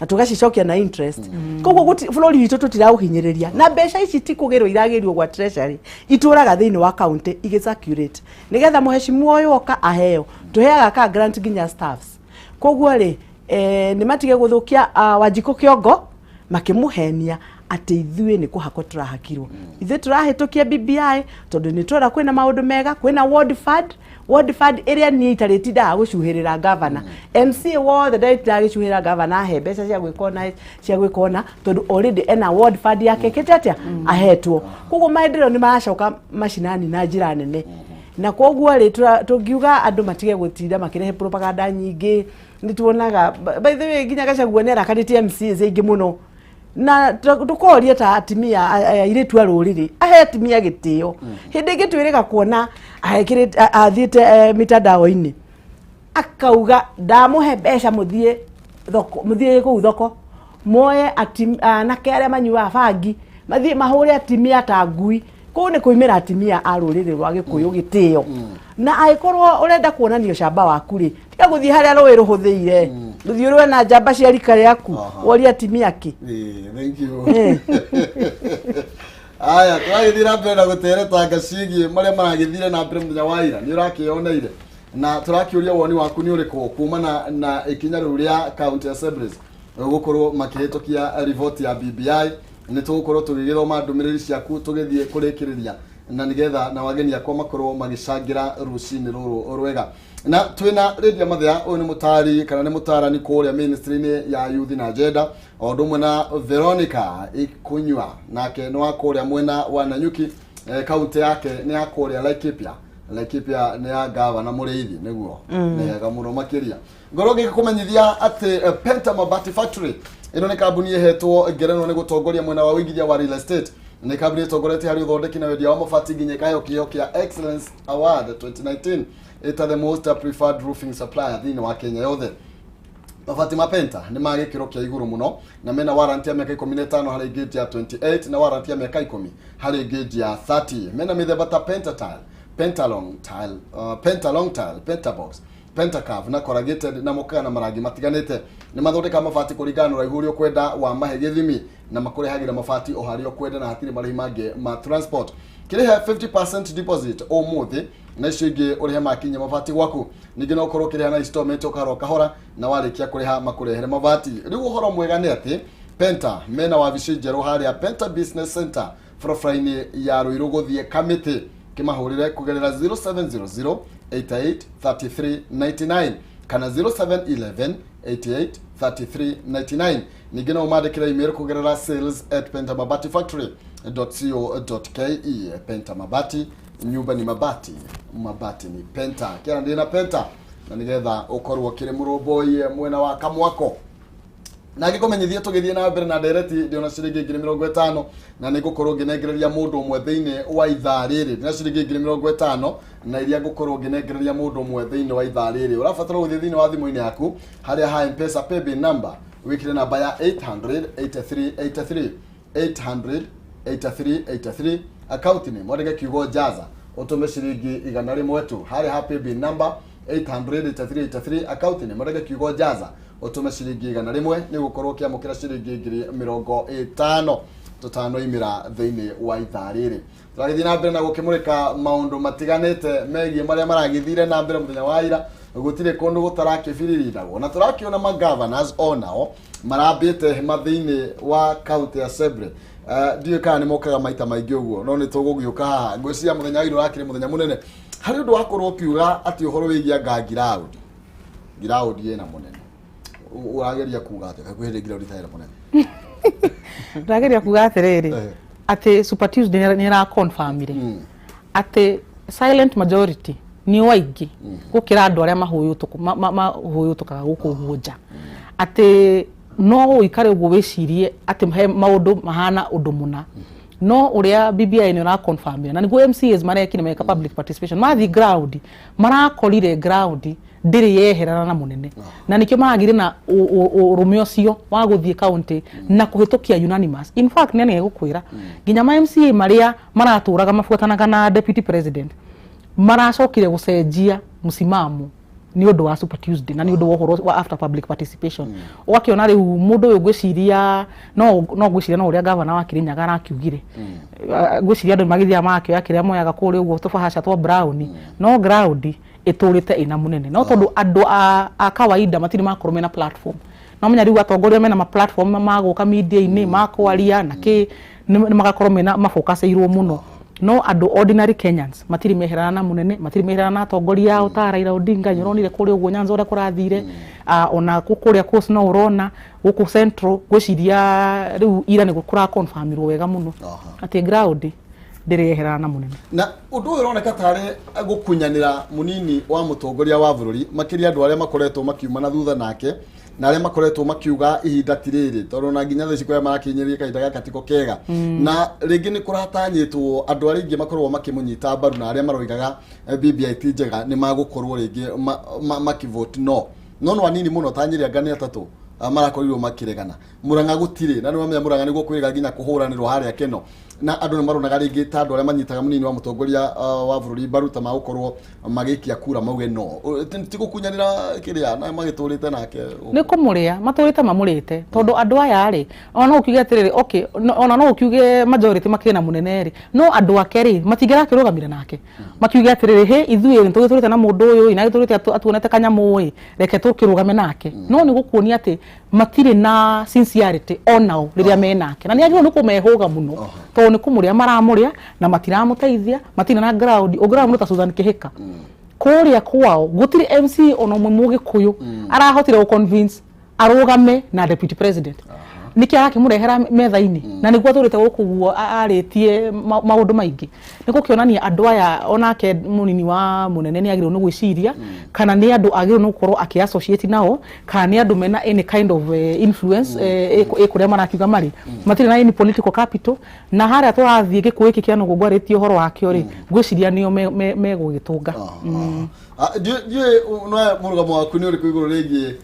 Speaker 3: na tugacicokia na interest koguo bururi witu tutirauhinyiriria na mbeca ici tikugirwo iragirio gwa treasury ituraga thiini wa county igicirculate nigetha muheshimiwa uyu oka aheo tuheaga ka grant ginya staffs koguo ri ni matige guthukia Wanjiku kiongo makimuhenia ati ithui ni kuhako turahakirwo ithui turahitukia BBI tondu ni tura kwina maundu mega kwina ward fund area ni itariti da gucuhirira governor MC wothe da gicuhirira governor he mbeca cia gwikona tondu already ena ward fund yake kitatia ahetwo koguo maendeleo ni maracoka mashinani na njira nene na koguo ri tungiuga andu matige gutinda makirehe propaganda nyingi ni tuonaga by the way ginya Gachagua ni arakarite MCs ingi muno na tukoria ta atimia iritu aruriri ahe atimia gitio hindi gitwirika kuona athiite mitandao-ini akauga ndamuhe mbeca muthie ku thoko moye na kare manyua bangi mathie mahure atimia ta ngui ko ni kuimira atimia aruriri rwa Gikuyu gitio na aikorwo urenda kuonanio camba waku ri tiga guthie haria roi ruhuthiire ruthie rwe na njamba cia rika riaku wori atimia ki
Speaker 1: thank you aya twagithira mbere na gutereta ngacigi maria maragithire na mbere muthenya wa ira ni urakioneire na turakiuria woni waku ni uriko kumana na ikinya riu ria county assemblies gukorwo makihetokia report ya BBI ni tugukorwo tugigithoma ndumiriri ciaku tugithie kurikiriria na nigetha na wageni akwa makorwo magicangira rucini ruru rwega na twina Radio Mathia uyu ni mutari kana ni mutarani kuria ministry ya youth na agenda odumwe na Veronica Ikunywa nake no akuria mwena wa Nanyuki kaunti yake ni akuria Laikipia ni ya gavana Muriithi niguo nega muno makiria ngoroge kumenyithia ati Penta Mabati Factory ino ni kambuni yehetwo ngerenwa ni gutongoria mwena wa wigithia wa real estate ni kambuni tongorete hari uthondeki na wendia wa mabati nginya kayo kia Excellence Award 2019 ita the most preferred roofing supplier thini wa Kenya yothe. Mabati ma Penta ni magikiro kia iguru muno na mena warranty ya miaka 15 hari gauge ya 28 na warranty ya miaka 10 hari gauge ya 30. Mena mithemba ta Penta Tile, Penta Long Tile, Penta Long Tile, Penta Box, Penta Curve na corrugated na moka na marangi matiganite ni mathondeka mabati kuringana na ihuri okwenda wa mahe githimi na makurehagira mabati o hari okwenda na hatiri marhi mange ma transport kirihe 50% deposit o muthi na icigi urihe makinya mabati gwaku ningi no korwo kiriha na installment ukaroka hora na warikia kuriha makurehere mabati riu uhoro mwega ni ati Penta mena wa vicinjero hari ya Penta Business Center frofraini ya Ruiru guthie Kamiti kimahurire kugerera 0700 883399 kana 0711 883399 ningi no umadikira email kugerera sales@pentamabati.co.ke. Penta Mabati, nyumba ni mabati ni Penta kera ndina Penta na nigetha ukorwo kire muroboi mwena wa kamwako na gikomenyithia tugithie na mbere na direct ndiona ciringi 50 na nigukorwo nginegereria mundu umwe thiini wa ithaa riri na ciringi 50 na iria ngukorwo nginegereria mundu umwe thiini wa ithaa riri urabatara guthie thiini wa thimu-ini yaku haria ha M-Pesa paybill number wikire namba ya 800 8383 account name mwandike kiugo jaza utume ciringi 100 tu haria ha paybill number 800 account name mwandike kiugo jaza utume ciringi 100 ni gukorwo kiamukira ciringi 50 tutano imira thiini wa ithaa riri turagithie na mbere na gukimurika maundu matiganite megie maria maragithire na mbere muthenya wa ira gutire kundu gutarakibirirago na turakiona ma governors onao marambite mathiini wa county assembly ndiye kana ni mokaga maita maingi uguo no ni tugugiuka haha ngwiciria muthenya wa ira urakire muthenya munene hari undu wakorwo kiuga ati uhoro wigia ngiraudi ena munene urageria kuga ati kakwihire ngiraudi taira munene
Speaker 2: urageria kuga atiriri ati Super Tuesday ni ra confirm ire ati silent majority ni waingi gukira andu aria mahuyutukaga guku guja ati no ikare uguo wicirie ati maundu mahana undu muna no uria BBI ni ra confirm na niguo MCAs marekine meka public participation mathi ground marakorire ground ndiri yeherana na munene na nikio magire na urume ucio wa guthie county na kuhitukia unanimous in fact nene gukwira ginya ma MCA maria maraturaga mafuatanaga na deputy president maracokire gucenjia musimamo ni undu wa Super Tuesday na ni undu wa horo wa after public participation wakiona riu mundu uyu gwiciria no gwiciria no uria governor wa Kirinyaga arakiugire gwiciria andu magithia makio yakiria moyaga kuri uguo tubahasha twa brown no ground iturite ina munene no tondu andu a kawaida matiri makorwo mena platform no menya riu atongoria mena ma platform maguka media-ini makwaria na ki ni magakorwo mena mafokaseirwo muno no andu ordinary Kenyans matiri meherana na munene matiri meherana na atongoria o Raila Odinga nyoronire kuri uguo Nyanza uria kurathire ona kukuria course no urona guku central gwiciria riu ira ni gukura confirmirwo wega muno ati ground ndireherana na munene
Speaker 1: na undu uyu uroneka tari gukunyanira munini wa mutongoria wa bururi makiria andu aria makoretwo makiuma na thutha nake na aria makoretwo makiuga ihinda tiriri tondu na nginya theci kwa marakinyiria kahinda gaka tiko kega na ringi ni kuratanyitwo andu aria ingi makorwo makimunyita mbaru na aria maroigaga BBI ti njega ni magukorwo ringi makivote no anini muno tanyiria ngani atatu marakorirwo makiregana Murang'a gutire na nimamenya Murang'a niguo kwiriga nginya kuhuranirwo haria keno na andu ni maronaga ringi ta andu aria manyitaga munini wa mutongoria wa bururi baruta magukorwo magikia kura mauge no ti gukunyanira kiria na magiturite nake
Speaker 2: ni kumuria maturite mamurite tondu andu aya ri ona ukiuge atiriri okay ona no ukiuge majority makina munene ri no andu ake ri matingera kirugamira nake makiuge atiriri he ithuĩ nitugiturite na mundu uyu ina giturite atuonete kanyamu ĩ reke tukirugame nake no ni gukuonia ati matire na sincerity onao riria menake na ni agirwo ni kumehuga muno to ni kumuria maramuria na matiramuteithia matire na ground o ground ta Susan Kihika kuria kwao gutiri MC ono mwe Gikuyu arahotire ku convince arugame na deputy president niki arakimurehera metha-ini na niguo turite gukuguo aritie maundu maingi niko kionania andu aya onake munini wa munene ni agirwo ni gwiciria kana ni andu agirwo ni gukorwo akiassociate nao kana ni andu mena any kind of influence ikuria marakiuga mari matire na any political capital na haria turathie Gikuyu iki kiano gugwaritio horo wakio ri gwiciria nio megugitunga
Speaker 1: ndiye no murugamo waku ni uri kuiguru rigi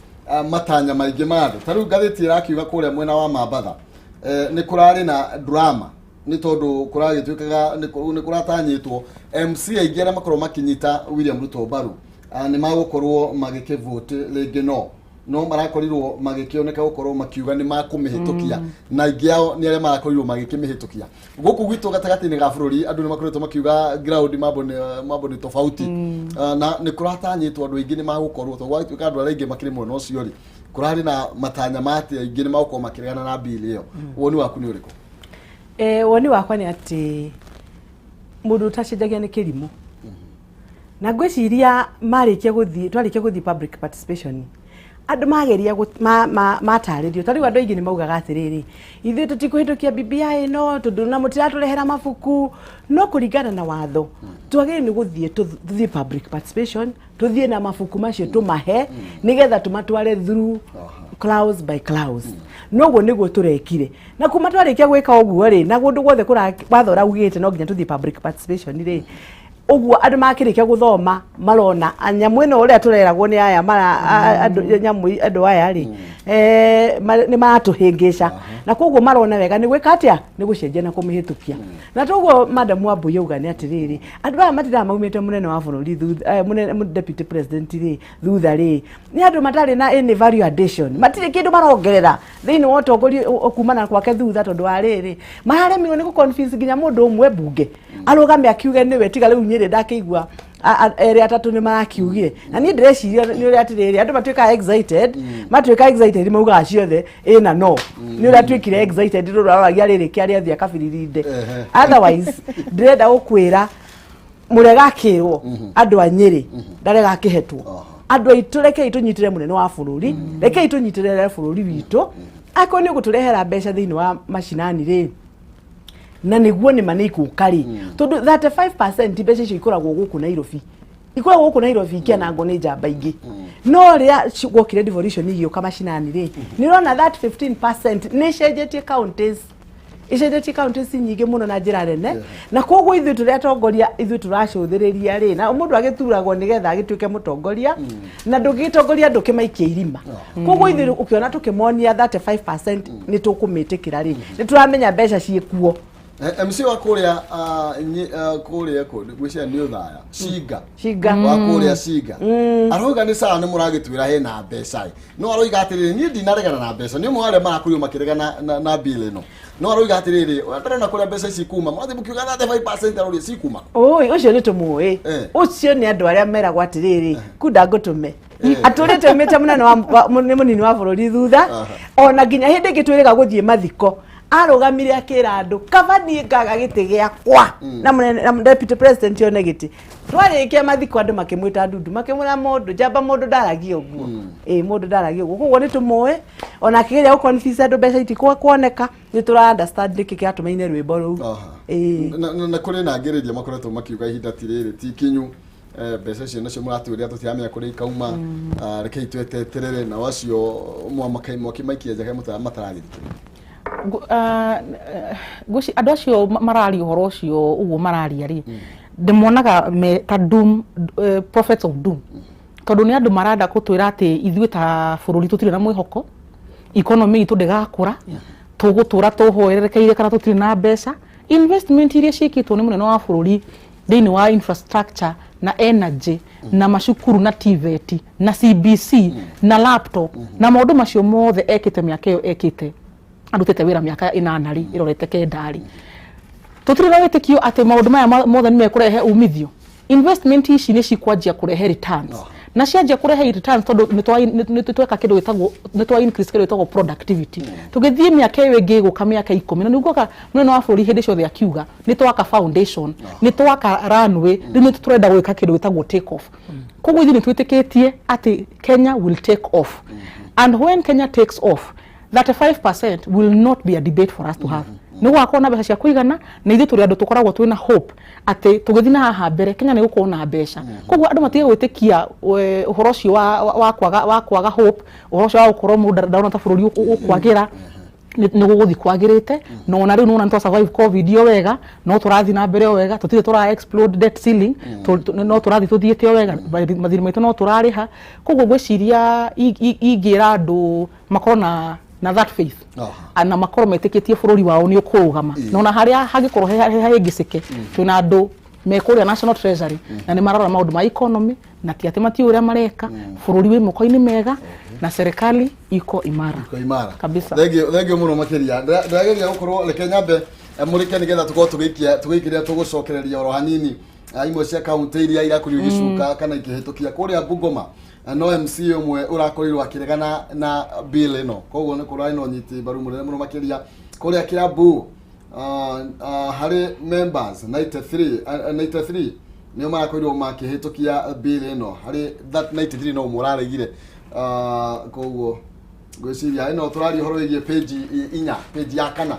Speaker 1: matanya maingi mado tariu gatheti irakiuga kuria mwena wa Mambatha ni kurari na drama ni tondu kuragituikaga ni kuratanyitwo MC aingi aria makorwo makinyita William Ruto baru ni magukorwo magikivote ringi no marakorirwo magikioneka gukorwo makiuga ni makumihitukia na ingiao ni aria marakorirwo magikimihitukia guku gwitu gatagati-ini ga bururi andu ni makoretwo makiuga ground mambo ni tofauti na ni kuratanyitwo andu aingi ni magukorwo to gwatuika andu aria aingi makiri mwena ucio ri kurari na matanya mati aingi ni magukorwo makiregana na bill iyo woni waku ni uriku
Speaker 3: woni wakwa ni ati mundu tacenjagia ni kirimu na ngwiciria marikia guthii public participation andu mageria mataririo tari andu aingi ni maugaga atiriri ithuĩ tutikuhitukia BBI no tondu na mutiraturehera mabuku no kuringana na watho twagire ni guthii public participation tuthie na mabuku macio tumahe nigetha tumatware through clause by clause noguo niguo turekire na kuma twarikia gwika uguo ri na gundu guothe watho raugite no nginya tuthii public participation ri uguo andu makirikia guthoma marona anyamu ino uria tureragwo ni aya andu aya ri ni maratuhingica na koguo marona wega ni gwika atia ni gucenjia na kumihitukia na toguo madam Wambui yuga ni atiriri andu aya matira maumite munene wa bururi munene deputy president ri thutha ri ni andu matari na any value addition matire kindu marongerera thiini wa utongoria okumana kwake thutha tondu wa riri maremirwo ni ku confuse nginya mundu umwe bunge arugame akiuge niwe tiga riu nyiri ndakigwa ere atatu ni marakiugire na ni ndreciria ni uri atiriri andu matuika excited mauga ciothe ina no ni uri atuikire excited ruragia riri kiaria thia kabiririnde otherwise ndirenda gukwira muregakirwo andu anyiri ndarega kihetwo andu aitu reke itunyitire munene wa bururi reke itunyitire bururi witu ako ni guturehera mbeca thiini wa mashinani ri na niguo ni maniku kari tondu 35% mbeca icio ikoragwo guku Nairobi kia nango ni njamba ingi no ria gwokire devolution iyo kama shinani ri ni rona that 15% ni cenjetie counties nyingi muno na njira nene na koguo ithu turia tongoria ithu turacuthiriria ri na mundu agituragwo nigetha agituike mutongoria na ndugitongoria ndukimaikia irima koguo ithu ukiona tukimonia 35% ni tukumitikira ri ni turamenya mbeca ciekuo
Speaker 1: MC wa kuria gwicira ni uthaya Shiga wa kuria Shiga aroga ni sawa ni muragitwira he na mbeca no aroiga atiriri ni ndinaregana na mbeca ni mware marakurio makiregana na bill ino no aroiga atiriri atarona kuria mbeca ici kuma mwathi mukiuga 35% aroria ci kuma
Speaker 3: oi ucio ni tumuwi ucio ni andu aria meragwo atiriri kunda ngutume aturite mete munini wa bururi thutha ona nginya hindi ngitwiriga guthie mathiko arugamire akira andu kabani ngaga giti giakwa na deputy president yo negiti twarikia mathiko andu makimwita ndundu makimura mundu jamba mundu ndaragia uguo mundu ndaragia uguo koguo ni tumuwe ona kigeria ku confuse andu mbeca itikwa kuoneka ni tura understand niki kiatumaine rwimbo ru
Speaker 1: na kuri na ngiriria makoretwo makiuga ihinda tiriri ti kinyu mbeca icio nacio muraturia tutiramenya kuri ikauma reke itweterere na wacio mwakimaikia njaga matarathikira guci
Speaker 2: andu acio marari uhoro ucio uguo mararia ri ndimonaga ta doom prophets of doom tondu ni andu maranda gutwira ati ithuĩ ta bururi tutire na mwihoko economy itu ndegakura tugutura tuhoererekeire kana tutire na mbeca investment iria ciikitwo ni munene wa bururi thiini wa infrastructure na energy na mashukuru na TVET na CBC na laptop na maundu macio mothe ekite miaka iyo ekite andutete wira miaka 8 ri irorete kendari tutire na witikio ati maundu maya mothe ni mekurehe umithio investment ici ni cikwanjia kurehe returns na cianjia kurehe returns tondu ni tweka kindu gitagwo ni twa increase kindu gitagwo productivity tugithie miaka iyo ingi guka miaka 10 na niguo munene wa bururi hindi ciothe akiuga ni twaka foundation ni twaka runway ni turenda gwika kindu gitagwo take off koguo ithi ni twitikitie ati Kenya will take off and when Kenya takes off 35% will not be a debate for us to have ni gwakona mbeca cia kuigana na ithu turi andu tukoragwo twina hope ati tugithina haha mbere Kenya ni gukorwo na mbeca koguo andu matige gwitikia uhoro cio wa kwaga hope uhoro cio wa gukorwo mundu ndaona ta bururi ukwagira ni guguthi kwagirite no na riu nona ntwa survive covid yo wega no turathi na mbere wega tutire tura explode debt ceiling no turathi tuthiete wega mathiri maitu no turariha koguo gwiciria ingira andu makona na that faith ana makoro metikitie bururi wao ni ukurugama nona haria hagikorwo hegicike twina andu mekuria national treasury na ni marora maundu ma economy na tiate mati uria mareka bururi wi moko-ini mega na serikali iko imara kabisa
Speaker 1: thengio muno makiria ndageria gukorwo reke nyambe murike nigetha tukorwo tugikiria tugucokereria oro hanini imwe cia county iria irakurio gicuka kana ikihitukia kuria Bungoma no MC umwe urakorirwo akiregana na bill ino koguo ni kurai no nyiti baru munene muno makiria kuria Kiambu hari members 93 ni marakorirwo makihitukia bill ino hari that 93 no muraregire koguo gwiciria ino turari horo igie page ya kana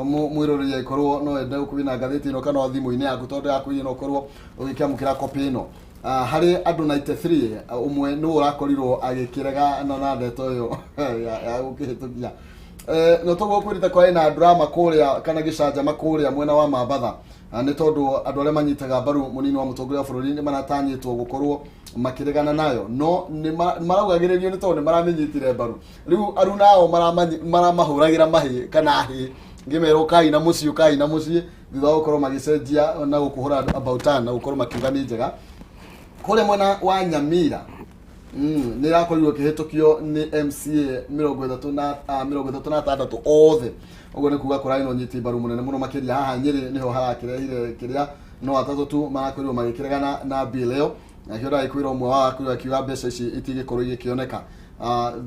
Speaker 1: mwirorire ikorwo no ende kuina ngatheti ino kana thimu-ini yaku tondu yaku ino korwo ugikiamukira copy ino hari andu 93 umwe no urakorirwo agikirega na ndeto yo ya gukihitukia no togo kwirita kwa ina drama kuria kana gicanja makuria mwena wa Mambatha ni tondu andu aria manyitaga baru munini wa mutongoria wa bururi ni manatanyitwo gukorwo makiregana nayo no ni maraugagirerio ni tondu maramenyitire baru riu arunao maramahuragira mahi kana hi ngimero kai na mucio thutha gukorwo magicenjia na gukuhura about time na gukorwo makiuga ni njega kule mwena wa Nyamira ni rakorirwo kihitukio ni MCA 36 othe ugo ni kuga kurai no nyiti baru munene muno makiria haha Nyeri niho harakirehire kiria no atatu tu marakorirwo magikiregana na bill iyo na hiyo ikwira umwe wa kuga kiuga mbeca ici itigikorwo igikioneka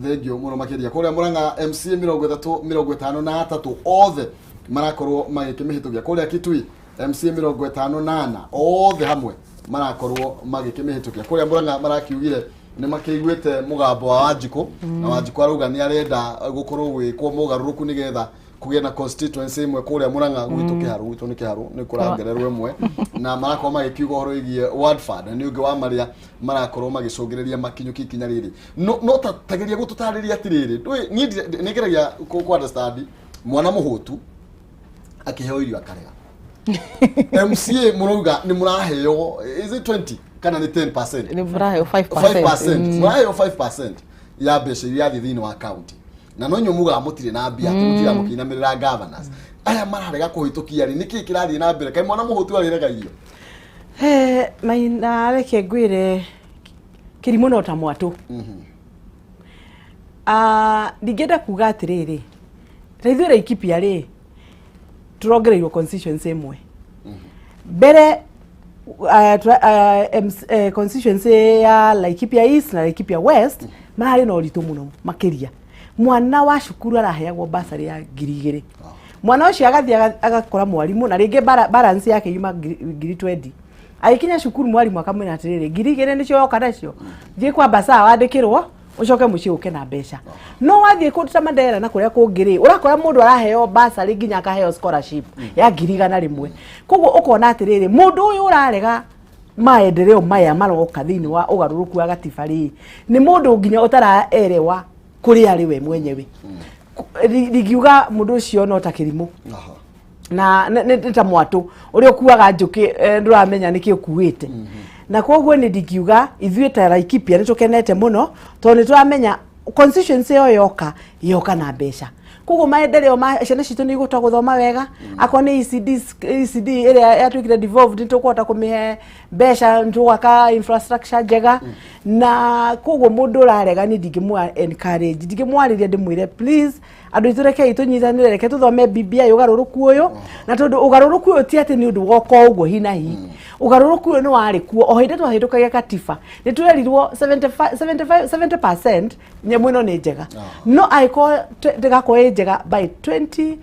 Speaker 1: thengio muno makiria kuria Murang'a MCA 53 othe marakorwo magikimihitukia kuria Kitui MCA 58 othe hamwe marakorwo magikimihitukia kuria Murang'a marakiugire ni makiguite mugambo wa Wanjiku na Wanjiku aruga ni arenda gukorwo gwikwo mugaruruku nigetha kugia na constituency imwe kuria Murang'a gwitu ni kiharu ni kurangererwo imwe na marakorwo magikiuga horo igie ward fund ni ungi wa maria marakorwo magicungireria makinyuki kinya riri no tageria gututariria atiriri ni ngeragia ku understand mwana muhutu akiheo irio akarega MCA muruga ni muraheo is it 20 kana ni 10%
Speaker 2: ni muraheo 5%
Speaker 1: muraheo 5% ya mbeca iria thini wa county na no nyumuga mutire na mbia tutira mukinamirira governors aya mararega kuhitukia ri niki kirathi na mbere kai mwana muhutu ariraga iyo
Speaker 3: maina reke ngwire kirimo no ta mwatu ndigenda kuga atiriri raithira ikipia ri turongereirwo constituency imwe mbere constituency ya Laikipia East na Laikipia West marari no ritu muno makiria mwana wa cukuru araheagwo basari ya 2,000 mwana ucio agathi agakora mwarimu na ringi balance yake yuma 20 aikinya cukuru mwarimu akamwira atiriri 2,000 nicio yoka nacio thie kwa basa wandikirwo ucoke muci uke na mbeca no wathie kuruta Mandera na kuria kungiri urakora mundu araheo basari nginya akaheo scholarship ya 1,000 koguo ukona atiriri mundu uyu urarega maendeleo maya maroka thini wa ugaruruku wa gatifari ni mundu nginya utaraerewa kuri ari we mwenyewe rigiuga mundu ucio no ta kirimo na nita mwatu uri okuaga njuki nduramenya niki ukuite na koguo ni ndigiuga ithuĩ ta Laikipia nitukenete muno to ni turamenya constituency yo yoka na mbeca kugo maendeleo ma ciana citu ni igota guthoma wega akwa ni ECD area yatwikire devolved nitukwota kumihe besha ntwaka infrastructure njega na kugo mundu rarega ni ndingimwa encourage ndingimwariria ndimwire please andu itureke itunyitanire reke tuthome BBI ugaruruku uyu na tondu ugaruruku uyu ti ati ni undu woko uguo hina hi ugaruruku uyu ni wari kuo o hindi twahindukagia katiba ni turerirwo 70% nyamwe no ni njega no aiko ndegako njega by 20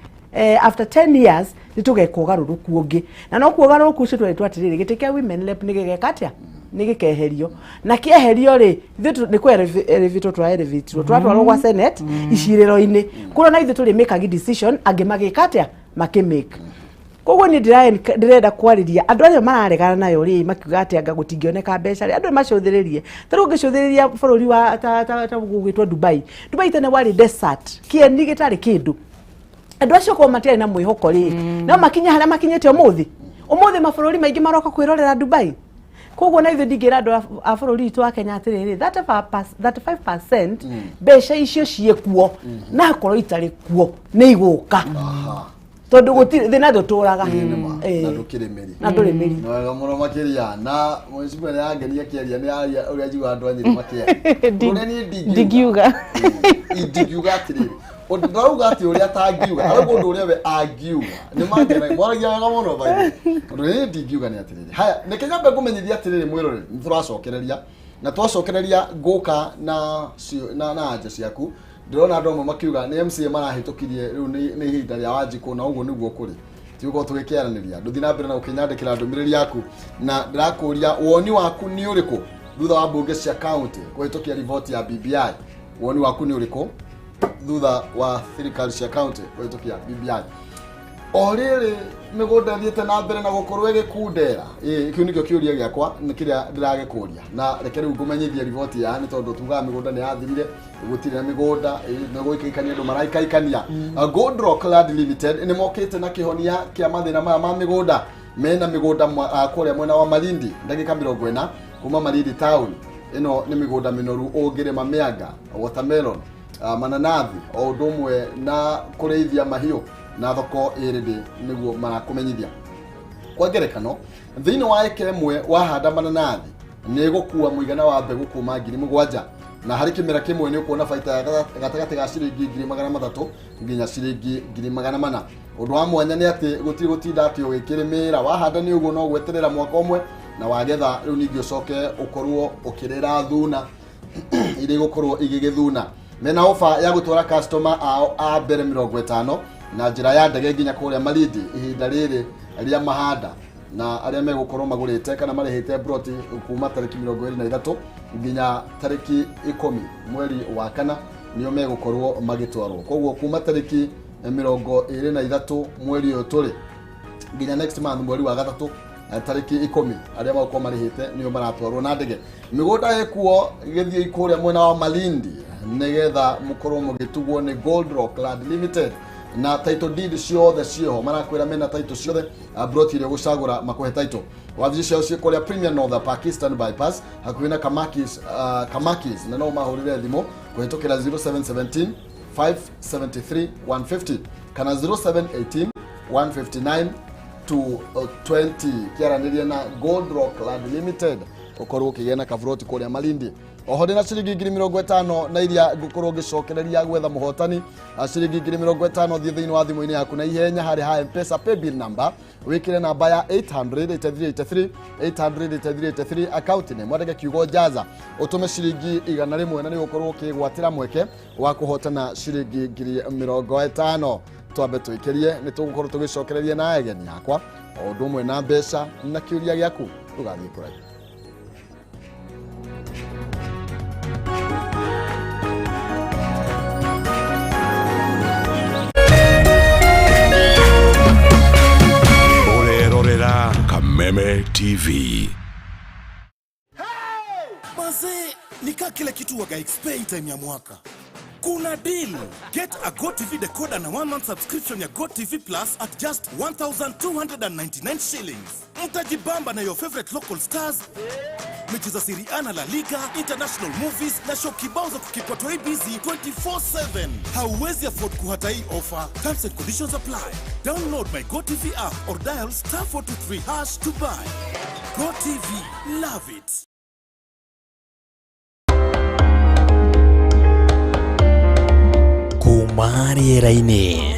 Speaker 3: after 10 years nitugeka ugaruruku ungi na no kugaruruku ucio twetwa atiriri gitike women rep nigigekatia nigikeherio na kieherio ri ithu ni kwerevitwo twatwarwo gwa Senate iciriro-ini kuno na ithu tuli make decision angi magikatia makimake koguo ni ndirenda kwariria andu acio mararegana nayo ri makiuga ati anga gutingioneka mbeca ri andu macuthiririe tari ngicuthiriria bururi wa ta gugitwa Dubai tene wari desert kieni gitari kindu andu acio ko matiari na mwihoko ri no makinya haria makinyete umuthi mabururi maingi maroka kwirorera Dubai koguo na ithu ndingira andu a bururi itu wa Kenya atiriri 35% mbeca icio ciekuo na korwo itari kuo ni iguka tondu gutiri thina nduturaga
Speaker 1: na ndukiremeri no muno makiria na mwecibu ni angenia kiaria ni aria uria jiwa andu anyiri makia uria ni
Speaker 2: ndigiuga
Speaker 1: atiriri undu ndauga ati uria tangiuga arauga undu uria we angiuga ni mangena mwaragia wega muno bai undu ni ndigiuga ni atiriri haya ni Kenyambe kumenyithia atiriri mwirore nituracokereria na twacokereria nguka na anja ciaku ndirona andu amwe makiuga ni MCA marahitukirie riu ni ihinda ria Wanjiku na uguo niguo kuri tiguo tugikiaraniria nduthi na mbere na ukinyandikira ndumiriri yaku na ndirakuria woni waku ni uriku thutha wa mbunge cia county kuhitukia report ya BBI woni waku ni uriku thutha wa thirikari cia county kuhitukia BBI oriri migunda thiete na mbere na gukorwo igikundera kiu nikio kiuria giakwa ni kiria ndiragikuria na reke riu ngumenyithia report ya ni tondu tugaga migunda ni yathirire gutire na migunda ni guikaikania andu maraikaikania Gold Rock Land Limited ni mokite na kihonia kia mathina maya ma migunda mena migunda kuria mwena wa Malindi ndagika 40 kuma Malindi town ino ni migunda minoru ungirima mianga watermelon mananathi o ndumwe na kureithia mahiu na thoko iridi niguo marakumenyithia kwa ngerekano thiini wa eke mwe wahanda mananathi ni gukua muigana wa mbegu kuma 7,000 na hari kimera kimwe ni ukuona baita gatagati ga ciringi 300 nginya ciringi 400 undu wa mwanya ni ati gutinda ati ugikirimira wahanda ni uguo no gweterera mwaka umwe na wagetha riu ningi ucoke ukorwo ukirira thuna iri gukorwo igigithuna mena ofa ya gutwara customer ao a mbere 50 na njira ya ndege nginya kuria Malindi ihinda riri ria mahanda na aria megukorwo magurite kana marihite broti kuma tariki 23 nginya tariki 10 mweri wa kana nio megukorwo magitwarwo koguo kuma tariki 23 mweri uyu turi nginya next month mweri wa gatatu tariki 10 aria magukorwo marihite nio maratwarwo na ndege migunda ikuo githie ikuria mwena wa Malindi nigetha mukorwo mugitugwo ni Gold Rock Land Limited na title deed ciothe cioho marakwira mena title ciothe broti ile gucagura makuhe title wathi cio cikoria Premium North Pakistan bypass hakuina Kamakis na no mahurire thimo kuhitukira 0717 573 150 kana 0718 159 220 kiaraniria na Gold Rock Land Limited ukorwo kigena kavroti kuria Malindi oho ndina ciringi 50 na iria ngukorwo ngicokereria gwetha muhotani ciringi 50 thie thiini wa thimu-ini yaku na ihenya hari ha M-Pesa paybill number wikire namba ya 800-8383 account ni mwandike kiugo jaza utume ciringi 100 na ni gukorwo ukigwatira mweke wa kuhotana ciringi 50 twambe twikirie ni tugukorwo tugicokereria na egeni yakwa o ndumwe na mbeca na kiuria giaku tugathie kurai
Speaker 4: Kameme TV.
Speaker 5: Maze, nika kila kitu waga expect time ya mwaka. Kuna deal. Get a GoTV decoder na 1 month subscription ya GoTV Plus at just 1,299 shillings. Mtajibamba na your favorite local stars mechi za Serie A na La Liga, international movies na show kibao za kukeep toi busy 24/7. Hauwezi afford kuhata hii offer. Terms and conditions apply. Download my GoTV app or dial *423# to buy. GoTV, love it.
Speaker 6: Kumari raini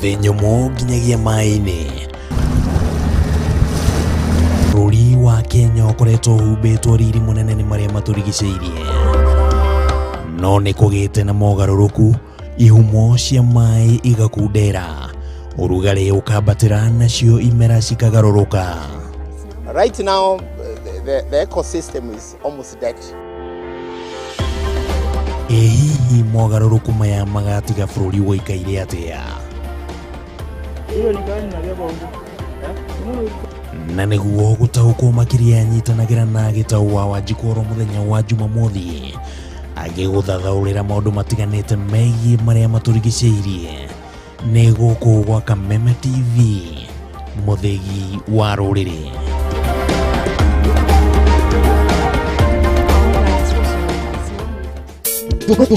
Speaker 6: venyomo ginyagia maini ruri wa Kenya ukoretwo hubĩtwo riri munene nĩ marĩa maturigicĩirie no nĩ kũgĩte na mogarũrũku ihumo cia maĩ igakundera urugarĩ ukambatĩra nacio imera cikagarũrũka.
Speaker 7: Right now the ecosystem is almost dead.
Speaker 6: Hihi mogarũrũku maya magatiga bũrũri woikaire atĩa? Na nĩguo gũtaũkwo makĩria nyitanagĩra na gĩtaũ wa Wanjikũ mũthenya wa Jumamothi agĩgũthathaũrĩra maũndũ matiganĩte megiĩ marĩa matũrigicĩirie nĩ gũkũ gwa Kameme TV, mũthegi wa rũrĩrĩ.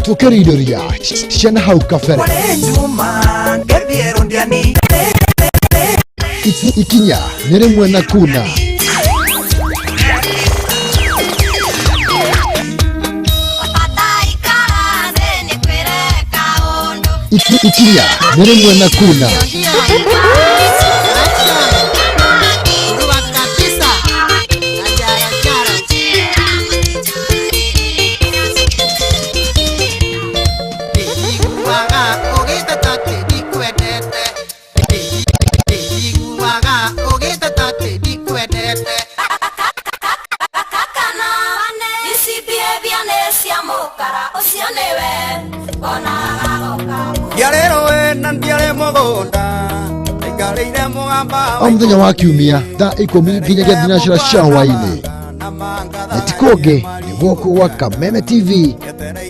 Speaker 8: Tukeridoria ciana hau kabere ikinya nĩ rĩmwe na kuna ikinya nĩ rĩmwe na kuna Omthenya wa kiumia thaa 10 nginyagia thinacara cia hwainĩ nĩtikũngĩ nĩ gũkũ gwa Kameme TV,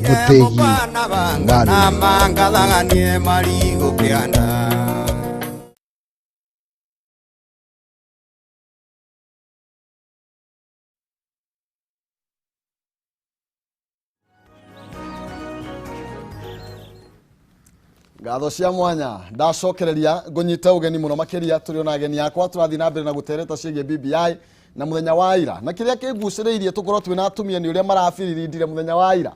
Speaker 8: mũthegi wa rũrĩrĩ.
Speaker 1: Ngatho cia mwanya ndacokereria ngũnyita ugeni muno makiria turi ona ageni akwa turathi na mbere na gutereta ciĩgiĩ BBI na muthenya wa ira na kiria kĩgucĩrĩirie tukorwo twina atumia ni uria marabirindire muthenya wa ira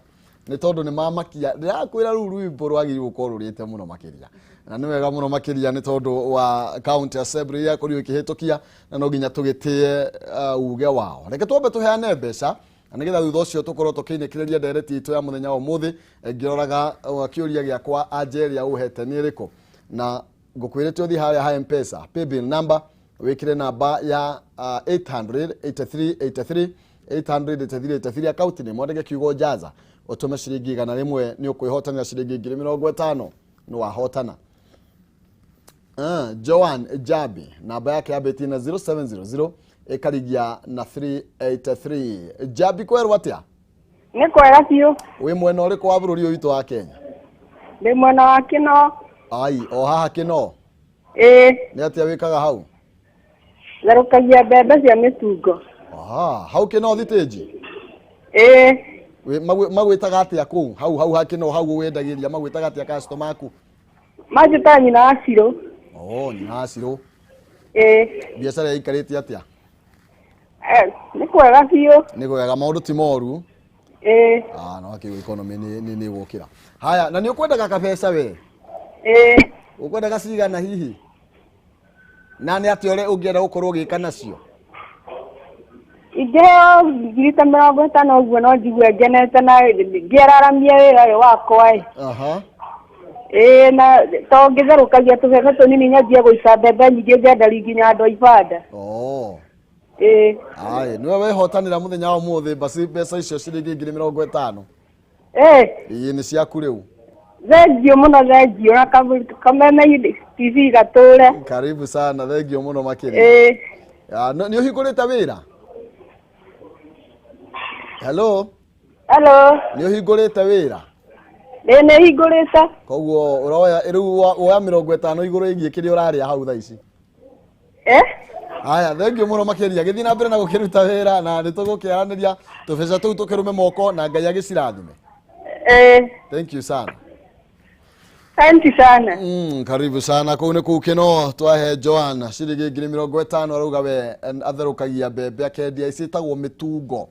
Speaker 1: ni tondu ni mamakia ndirakwira ruru rwimbo rwagiri gukorwo rurite muno makiria na ni wega muno makiria ni tondu wa county assembly ya kuri ikihitukia na no nginya tugitie uge wao reke twambe tuheane mbeca anigetha thutha ucio tukorwo tukiinekireria ndereti itu ya muthenya wa muthi ngioraga kiuria giakwa ajeria uhete ni riko na ngukwirite uthi haria ha M-Pesa paybill number wikire namba ya 800-8383 account ni mwandike kiugo jaza utume ciringi 100 ni ukuihotanira ciringi 50 ni wahotana. Joan Jabi namba yake ya beti na 0700 ekarigia na 383. Jabi kwerwa atia?
Speaker 9: Ni kwega biũ.
Speaker 1: Wi mwena ũrĩkũ wa bũrũri ũyũ witũ wa Kenya?
Speaker 9: Ndĩ mwena wa Kino.
Speaker 1: Ai, o haha Kino? Nĩ atia wĩkaga hau?
Speaker 9: Therũkagia mbembe cia mĩtungo.
Speaker 1: Aha, hau Kino thitĩnji? Magwĩtaga atia kũu? Hau ha Kino hau wendagĩria magwĩtaga atia customer aku?
Speaker 9: Manjĩtaga nyina wa Cirũ.
Speaker 1: Nyina wa Cirũ. Biacara yaikarĩte atia?
Speaker 9: Ni kwega biũ.
Speaker 1: Ni kwega maũndũ ti moru? No akiuga economy ni gũkĩra. Haya, na nĩ ũkwendaga kabeca we? Ũkwendaga cigana hihi? Na nĩ atĩ ũrĩa ũngĩenda gũkorwo ũgĩka nacio?
Speaker 9: Ingĩheo 50,000 ũguo no njigue ngenete na ngĩararamia wĩra ũyũ wakwa na to ngĩtherũkagia tũbebe tũnini nyanjie gũica mbembe nyingĩ ngenderia nginya andũ a ibanda.
Speaker 1: Ai, niwe wehotanira muthenya wa muthi basi mbeca icio ciringi 50,000. Ii ni ciaku riu.
Speaker 9: Thengio muno thengio na Kameme TV gatũre.
Speaker 1: Karibu sana, thengio muno makĩria. Ni ũhingũrĩte wĩra? Hello? Ni ũhingũrĩte wĩra?
Speaker 9: Nĩ hingũrĩte.
Speaker 1: Koguo ũroya rĩu woya 50 igũrũ igie kĩrĩa ũrarĩa hau thaa ici? Haya, thengio muno makiria githi na mbere na gukiruta wira na nitugukiaraniria tubesa tuu tukirume moko na Ngai agicirathime. Thank you sana.
Speaker 9: Asante sana.
Speaker 1: Karibu sana kune kukino twahe Joan ciringi 50 arauga we atherukagia mbembe akendia icitagwo mitungo.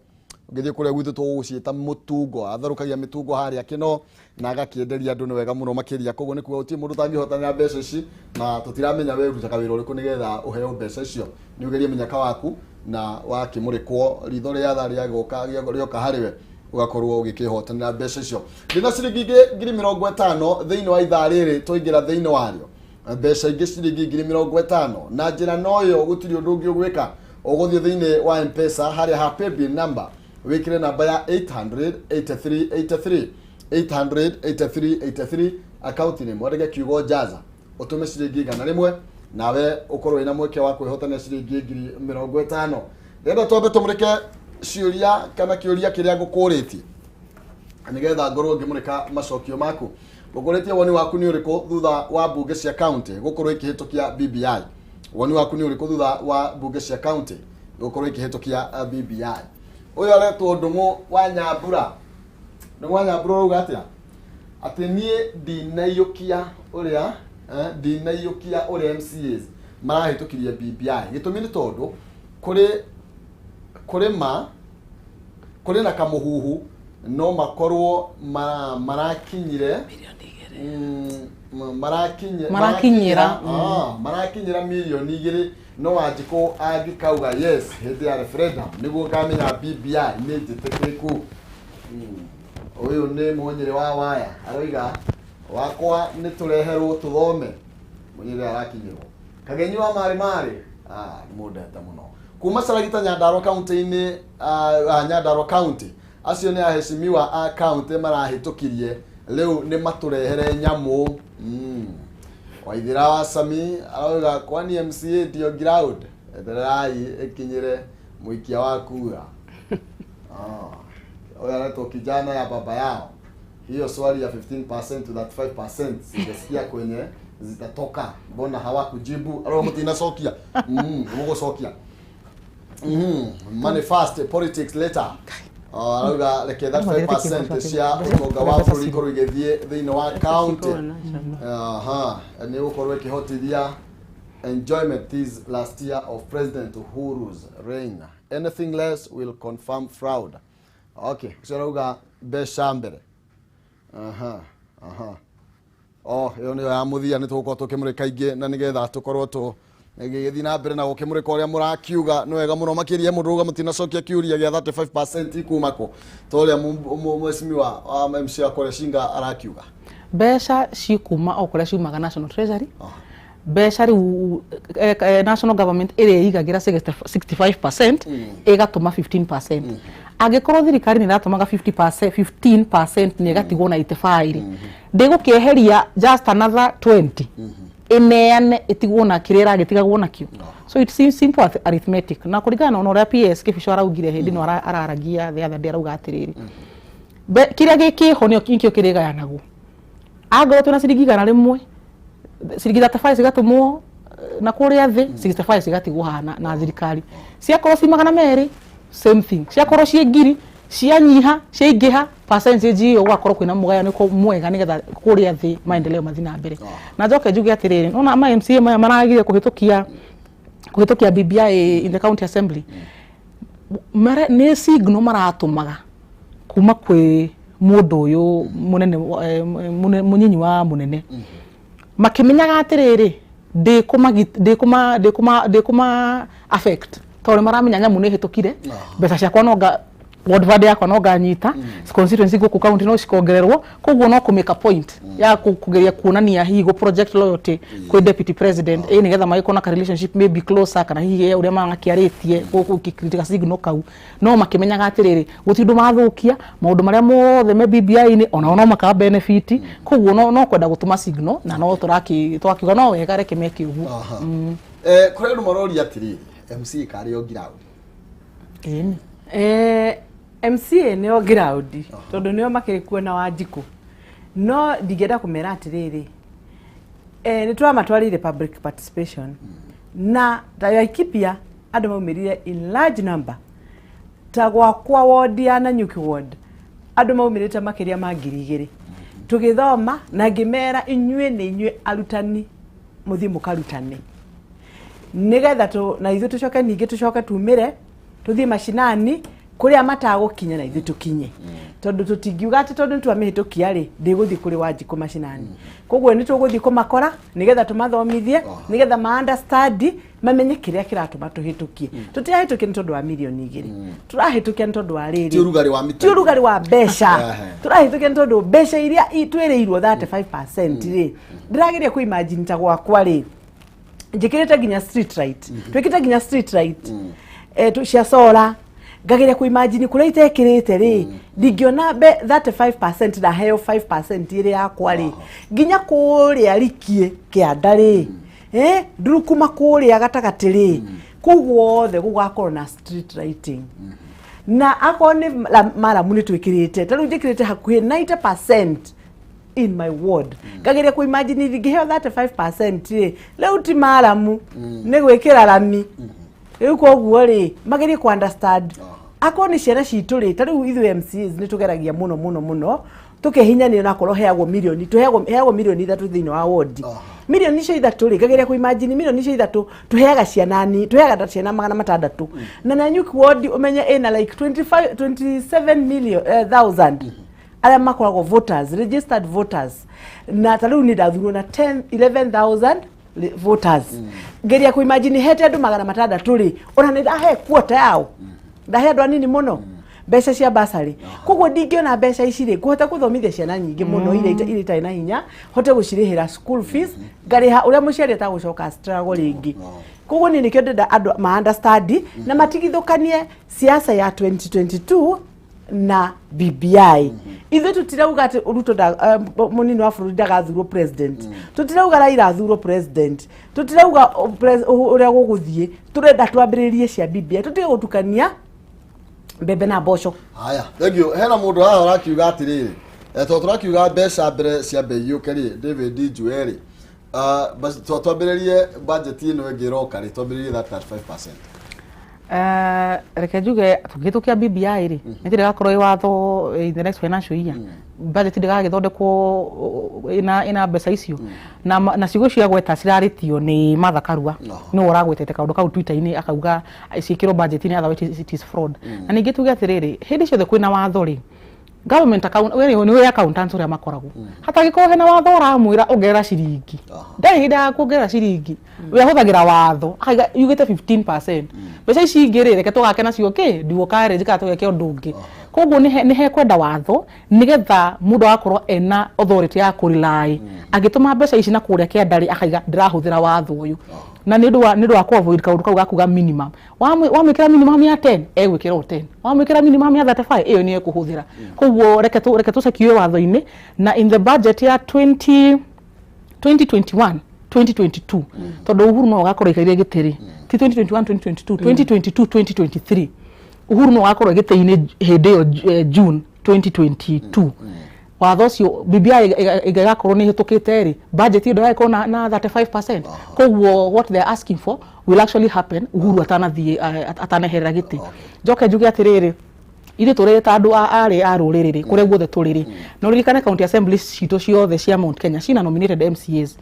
Speaker 1: Ngithie kuria gwithu tuguciita mutungo atherukagia mitungo haria kino na agakienderia andu ni wega muno makiria koguo ni kuga uti mundu tangihotanira mbeca ici na tutiramenya we urutaga wira uriku nigetha uheo mbeca icio ni ugerie menyaka waku na wakimurikwo ritho ria tha ria goka rioka hariwe ugakorwo ugikihotanira mbeca icio ndina ciringi 50 thiini wa ithaa riri tuingira thiini wario mbeca ingi ciringi 50 na njira noyo gutiri undu ungi ugwika uguthie thiini wa M-Pesa haria ha paybill number wikire namba ya 800 83 account ni mwandike kiugo jaza utume ciringi 100 nawe ukorwo ina mweke wa kwihotania ciringi 50 ndenda twambe tumurike ciuria kana kiuria kiria ngukuritie nigetha ngorwo ngimurika macokio maku ngukuritie woni waku ni uriku thutha wa bunge cia county gukorwo ikihitukia BBI woni waku ni uriku thutha wa bunge cia county gukorwo ikihitukia BBI uyu aretwo Ndungu wa Nyambura Ndungu wa Nyambura uga atia ati nie ndinaiyukia uria MCAs marahitukirie BBI gitumi ni tondu kuri na kamuhuhu no makorwo marakinyire marakinyira milioni 2 no Wanjiku angikauga yes hindi ya referendum niguo ngamenya BBI ni njitikiku uyu ni munyire wa waya aroiga wakwa ni tureherwo tuthome munyire arakinyirwo kagenyi wa mari mudeta muno kuma Saragita Nyandarua county-ini Nyandarua county acio ni aheshimiwa a county marahitukirie leo ni maturehere nyamu Waithira wa Sami arauga kwani MCA ndio ground etherai ikinyire muikia wa kura oya anaitwa kijana ya baba yao hiyo swali ya 15% to that 5% sijasikia kwenye zitatoka mbona hawakujibu aro mtina sokia mugo sokia manifest politics later arauga like that 5% cia utonga wa bũrũri korwo igithie thiini wa county ni ukorwo ikihotithia enjoyment this last year of President Uhuru's reign. Anything less will confirm fraud. Okay, arauga mbeca mbere yo ni ya muthia ni tugukorwo tukimurika ingi na nigetha tukorwo tu githi na mbere na gukimurika uria murakiuga ni wega muno makiria mundu ruga mutina cokia kiuria gia 35% ikumako toria mwesimiwa wa MC akore shinga arakiuga
Speaker 2: mbeca cikuma okore ciumaga National Treasury mbeca riu national government area igagira 65% igatuma 15% angikorwo thirikari ni ratumaga 15% ni igatigwo na itefairi ndigukieheria just another 20 ineane itigwo na kirira gitigagwo nakio so it seems simple arithmetic na kuringana na uria PS kibisho araugire hindi no araragia the other day arauga atiriri kiria gikiho ni kinkio kiriga yanaguo agoro tuna ciringi 100 ciringi 35 cigatumwo na kuria thi 65 cigatigwo hana na thirikari ciakorwo cimagana meri same thing ciakorwo cie ngiri cianyiha ciingiha percentage yo gwakorwo kwina mugaya niko mwega nigetha kuria thi maendeleo mathina mbere na njoke njuge atiriri nona ma MCA maya maragire kuhitukia BBI in the county assembly mara ni signal maratumaga kuma kwi mundu uyu munene munyinyi wa munene makimenyaga atiriri ndikuma affect tore maramenya nyamu ni hitukire mbeca ciakwa noga ward vade yakwa noga nyita constituency guku county no cikongererwo koguo no ku make a point ya kugeria kuonania higo project loyalty kwi deputy president nigetha magiko na relationship maybe closer kana hihi uria mangakiaritie guku critical signal kau no makimenyaga atiriri gutindu mathukia maundu maria mothe me BBI ni ona maka benefit koguo no kwenda gutuma signal na no twakiuga no wega reke meke uguo
Speaker 1: kuri ndu marori atiriri MC kari o ground
Speaker 3: MCA ni o ground tondu nio makirikuo na Wanjiku no ndigenda kumera atiriri ni twa matwarire public participation na Laikipia andå maumirire in large number ta gwakwa ward ya Nanyuki ward andå maumirite makiria ma 2,000 tugithoma na ngimera inyue ni inyue arutani muthi mukarutani nigetha na ithu tucoke ningi tucoke tumire tuthie mashinani kuria matagukinya na ithu tukinye tondu tutingiuga ati tondu twamihitukia ri ndiguthi kuri Wanjiku mashinani koguo ni tuguthi kumakora nigetha tumathomithie nigetha ma understand mamenye kiria kiratuma tuhitukie tutihitukie ni tondu wa milioni 2 turahitukia ni tondu wa riri tiurugari wa besha turahitukia ni tondu besha iria itwireirwo 35% ri ndirageria ku imagine ta gwakwa ri njikirite ginya street light twikite ginya street light cia solar ngageria ku imagine kula itekirite ri ndingiona 35% na heo 5% iri yakwa ri ginya kuria rikie kianda ri ndurukuma kuria gatagati ri kuguothe gugakorwo na street lighting na akone mara muni twikirite taru njikirite hakuhi 90% in my ward ngageria ku imagine ngiheo 35% ri leu ti maramu ni gwikira rami riu koguo ri magerie ku understand akoni ciana citu ri tariu ithu MCs ni tugeragia muno tukihinyania na korwo heagwo milioni heagwo milioni 3 thiini wa ward milioni icio 3 ri ngageria ku imagine milioni icio 3 tuheaga ciana ni tuheaga ciana 600 na Nanyuki ward umenye ina like 27 million thousand ala makoragwo voters registered voters na tariu ni ndathurwo na 11,000 voters geria ku imagine hete andu 600 ri ona ni ndahe quota yao ndahe andu anini muno mbeca cia basari koguo ndingiona mbeca ici ri kuhota kuthomithia ciana nyingi muno ile itai na hinya hote gucirihira school fees ngariha uria muciari ta gucoka struggle ringi koguo ni nikio ndenda andu ma understand na matigithukanie siasa ya 2022 na BBI ithu tutirauga ati Ruto munini wa bururi ndagathurwo president tutirauga Raila athurwo president tutirauga uria guguthie turenda twambiririe cia BBI tutige gutukania mbembe na mboco
Speaker 1: haya thank you hena mundu haha urakiuga atiriri turakiuga mbeca mbere cia mbei ukeri David Njueri bas twambiririe budget ino ngiroka ri twambiririe that 35%.
Speaker 2: Reke njuge tugitukia BBI ri nitire gakorwo watho in the next financial year budget ndigagithondekwo ina mbeca icio na ciugo cia gweta ciraritio ni Martha Karua no uragwetete kaundu kau Twitter-ini akauga ciikiro budget ni otherwise it is fraud na ningi tuge atiriri hindi ciothe kwina watho ri government account we accountant uria makoragwo hata giko hena watho uramwira ongerera ciringi ndari hinda kuongerera ciringi we huthagira watho akaiga yugite 15% mbeca ici ingire reke tugake nacio ki ndiwo kare njika tugeke undu ungi koguo ni he kwenda watho nigetha mundu akorwo ena authority ya kurilai agituma mbeca ici na kuria kiandari akaiga ndirahuthira watho uyu na nidu wa kuavoid kaundu kau gakuga minimum wamwikira minimum ya 10 egwikira 10 wamwikira minimum ya 35 iyo ni ekuhuthira koguo reke tucekiwe watho-ini na in the budget ya 2021 2022 tondu Uhuru no gakorwo ikaire gitiri ti 2021 2022 2022 2023 Uhuru no gakorwo gitiri hindi yo June 2022 watho cio BBI igakorwo ni hitukite ri budget ndo yaiko na 35% koguo what they are asking for will actually happen Uhuru atanaherera giti njoke njuge atiriri iri tureta andu ari aruriri kuria guothe turiri no ririkane county assembly cito ciothe cia Mount Kenya cina nominated MCAs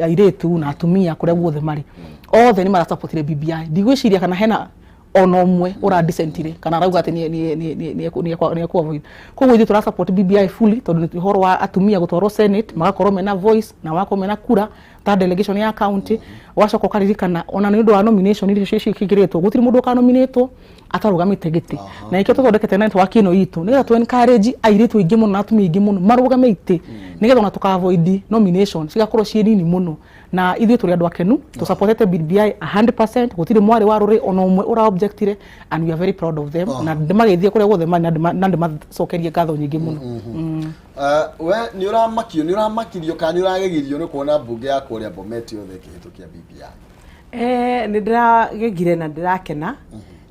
Speaker 2: airetu na atumia kuria guothe mari othe ni mara supportire BBI ndigwiciria kana hena ono umwe ura decentire kana rauga ati ni ku avoid koguo ithu tura support BBI fully tondu ni horo wa atumia gutwarwo Senate magakorwo mena voice na wako mena kura ta delegation ya county wacoko karirikana ona ni ndu wa nomination irio cikigiritwo gutiri mundu ka nominatwo atarugamite giti na ikio tuthondekete network ino itu nigetha tu encourage airitu ingi muno na atumia ingi muno marugamite nigetha ona tuka avoid nomination cigakorwo cie nini muno na ithu turi andu akenu to supportete BBI 100% gutiri mwari wa ruri ona umwe ura objectire and we are very proud of them na ndimagethie kuria guothe na ndimacokerie ngatho nyingi muno
Speaker 1: we ni uramakirio kana uragegirio ni kuona bunge ya kuria Bomet yothe kihitukia BBI
Speaker 3: ni ndiragegire na ndirakena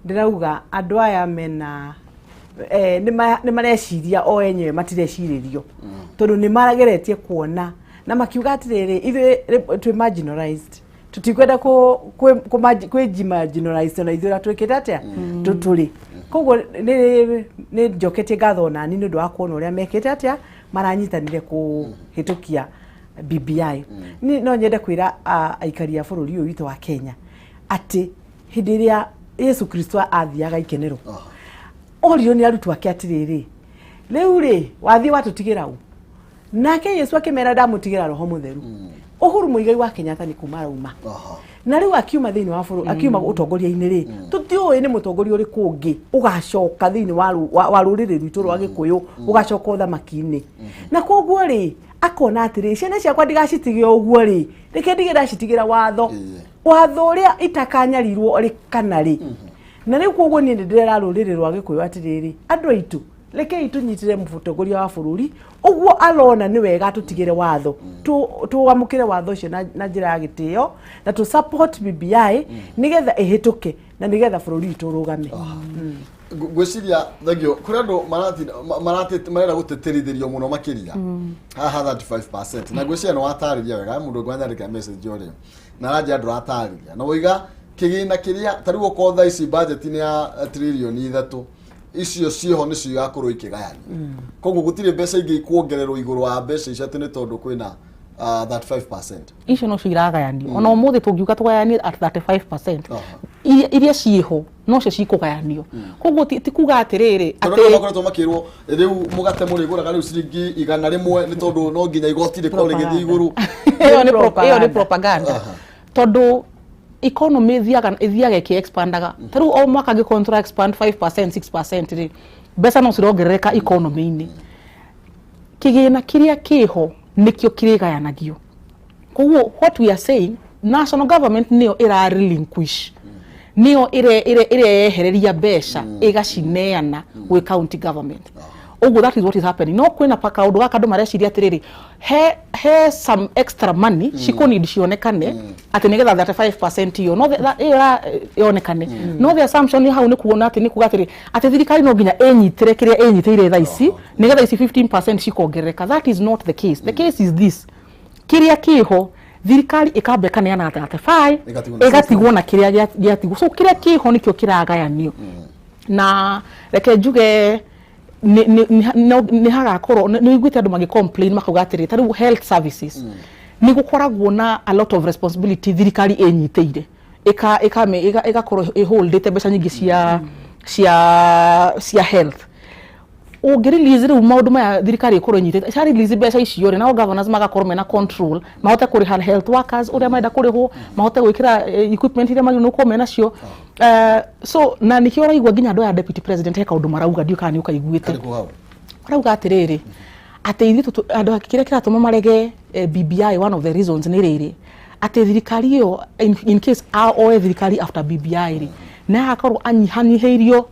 Speaker 3: ndirauga andu aya mena ni mareciria o enyewe matireciiririo tondu ni marageretie kuona na makiuga atiriri ithu twi marginalized tutikwenda kwĩjima generalize na ithuĩ twĩkĩte atĩa tũtũrĩ koguo nĩ njoketie ngatho nani nĩ ũndũ wa kuona ũrĩa mekĩte atĩa maranyitanire kũhĩtũkia BBI no nyende kwĩra aikari a bũrũri ũyũ witũ wa Kenya atĩ hĩndĩ ĩrĩa Yesu Kristo athiaga ikenero orio nĩ arutwo ake atĩrĩrĩ rĩu rĩ wathiĩ watũtigĩra ũ nake Yesu akĩmera ndamũtigĩra roho mũtheru Uhuru Muigai wa Kenyatta nĩ kuma rauma na rĩu akiuma thĩinĩ wa bũrũri akiuma ũtongoria-inĩ rĩ tũtiũĩ nĩ mũtongoria ũrĩkũ ũngĩ ũgacoka thĩinĩ wa rũrĩrĩ rwitũ rwa Gĩkũyũ ũgacoka ũthamaki-inĩ na koguo rĩ akona atĩrĩ ciana ciakwa ndigacitige ũguo rĩ reke ndige ndacitigĩra watho ũrĩa itakanyarirwo rĩ kana rĩ na rĩu koguo niĩ ndĩrera rũrĩrĩ rwa Gĩkũyũ atĩrĩrĩ andũ aitũ rekei tũnyitire mũtongoria wa bũrũri ũguo arona nĩ wega tũtigĩre watho tũamũkĩre watho ũcio na njĩra ya gĩtĩo na tũ support BBI nĩgetha ĩhĩtũke na nĩgetha bũrũri witũ ũrũgame
Speaker 1: gwĩciria thagio kũrĩ andũ marenda gũteterithĩrio mũno makĩria haha 35% na gwĩciria nĩ watarĩria wega mũndũ ngwanyandĩka message ũrĩa na ranjia ndũratarĩria na woiga kĩgĩna kĩrĩa tarĩu okorwo thaa ici budget nĩ ya tririoni 3 icio ciho nĩcio igakorwo ikĩgayania koguo gũtirĩ mbeca ingĩ ikuongererwo igũrũ wa mbeca icio atĩ nĩ tondũ kwĩna 35%
Speaker 2: icio no ciragayanio ona ũmũthĩ tũngiuga tũgayanie at 35% iria ciĩho no cio cikũgayanio koguo ti kuga atĩrĩrĩ
Speaker 1: atĩ makoretwo makĩrwo rĩu mũgate mũrĩgũraga rĩu ciringi 100 nĩ tondũ no nginya igoti rĩkorwo rĩgĩthiĩ igũrũ
Speaker 2: ĩyo nĩ propaganda tondũ economy ithiaga expandaga taru o mwaka ngĩkontra expand 5% 6% rĩ mbeca no cirongerereka economy-inĩ kĩgĩna kĩrĩa kĩho nĩkĩo kĩrĩgayanagio koguo what we are saying national government nĩyo ĩra relinquish nĩyo ĩreyehereria mbeca ĩgacineana gwĩ county government oguo that is what is happening no kwĩna kaũndũ gaka andũ mareciria atĩrĩrĩ he some extra money cikonidi cionekane atĩ nĩgetha 35% iyo no yonekane no the assumption hau nĩ kuona atĩ nĩ kuga atĩ thirikari no nginya ĩnyitĩre kĩrĩa ĩnyitĩire thaa ici nĩgetha ici 15% cikongerereka that is not the case the case is this kĩrĩa kĩho thirikari ĩkamba ĩkaneana 35 ĩgatigwo na kĩrĩa gĩatigwo so kĩrĩa kĩho nĩkĩo kĩragayanio na reke njuge nĩ hagakorwo nĩ iguĩte andũ magĩ complain makauga atĩrĩ tarĩu health services nĩ gũkoragwo na a lot of responsibility thirikari ĩnyitĩire ĩgakorwo ĩholdĩte mbeca nyingĩ cia health ũngĩrelease rĩu maũndũ maya thirikari ĩkorwo ĩnyitĩte cia release mbeca icio rĩ nao governors magakorwo mena control mahote kũrĩha health workers ũrĩa marenda kũrĩhwo mahote gwĩkĩra equipment iria magĩrĩirwo gũkorwo mena cio so na nĩkĩo ũraigua nginya andũ ya deputy president he kaũndũ marauga ndiũ kana nĩ ũkaiguĩte arauga atĩrĩrĩ atĩ ithuĩ andũ kĩrĩa kĩratũma marege BBI one of the reasons nĩ rĩrĩ atĩ thirikari ĩyo in case oe thirikari after BBI rĩ na agakorwo anyihanyihĩirio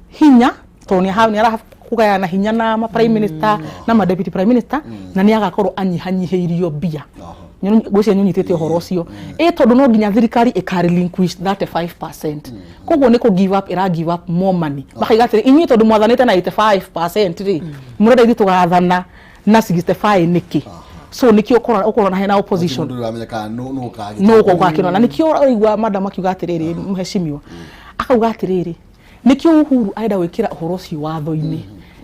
Speaker 2: hinya tondũ nĩ kugayana hinya na prime minister na ma deputy prime minister na nĩ agakorwo anyihanyihĩirio mbia gwĩcia nyitĩte ũhoro ũcio tondũ no nginya thirikari ĩka-relinquish 35% koguo nĩ give up give up more money bakaiga atĩrĩ inyuĩ tondũ mwathanĩte na 85% rĩ mũrenda ithuĩ tũgathana na 65 nĩkĩ so nikio ũkorwo na hena opposition no gũgakĩrwo na nikio ũraigua madam akiuga atĩrĩrĩ mheshimiwa akauga atĩrĩrĩ nikio Uhuru aenda gwĩkĩra ũhoro ũcio watho-inĩ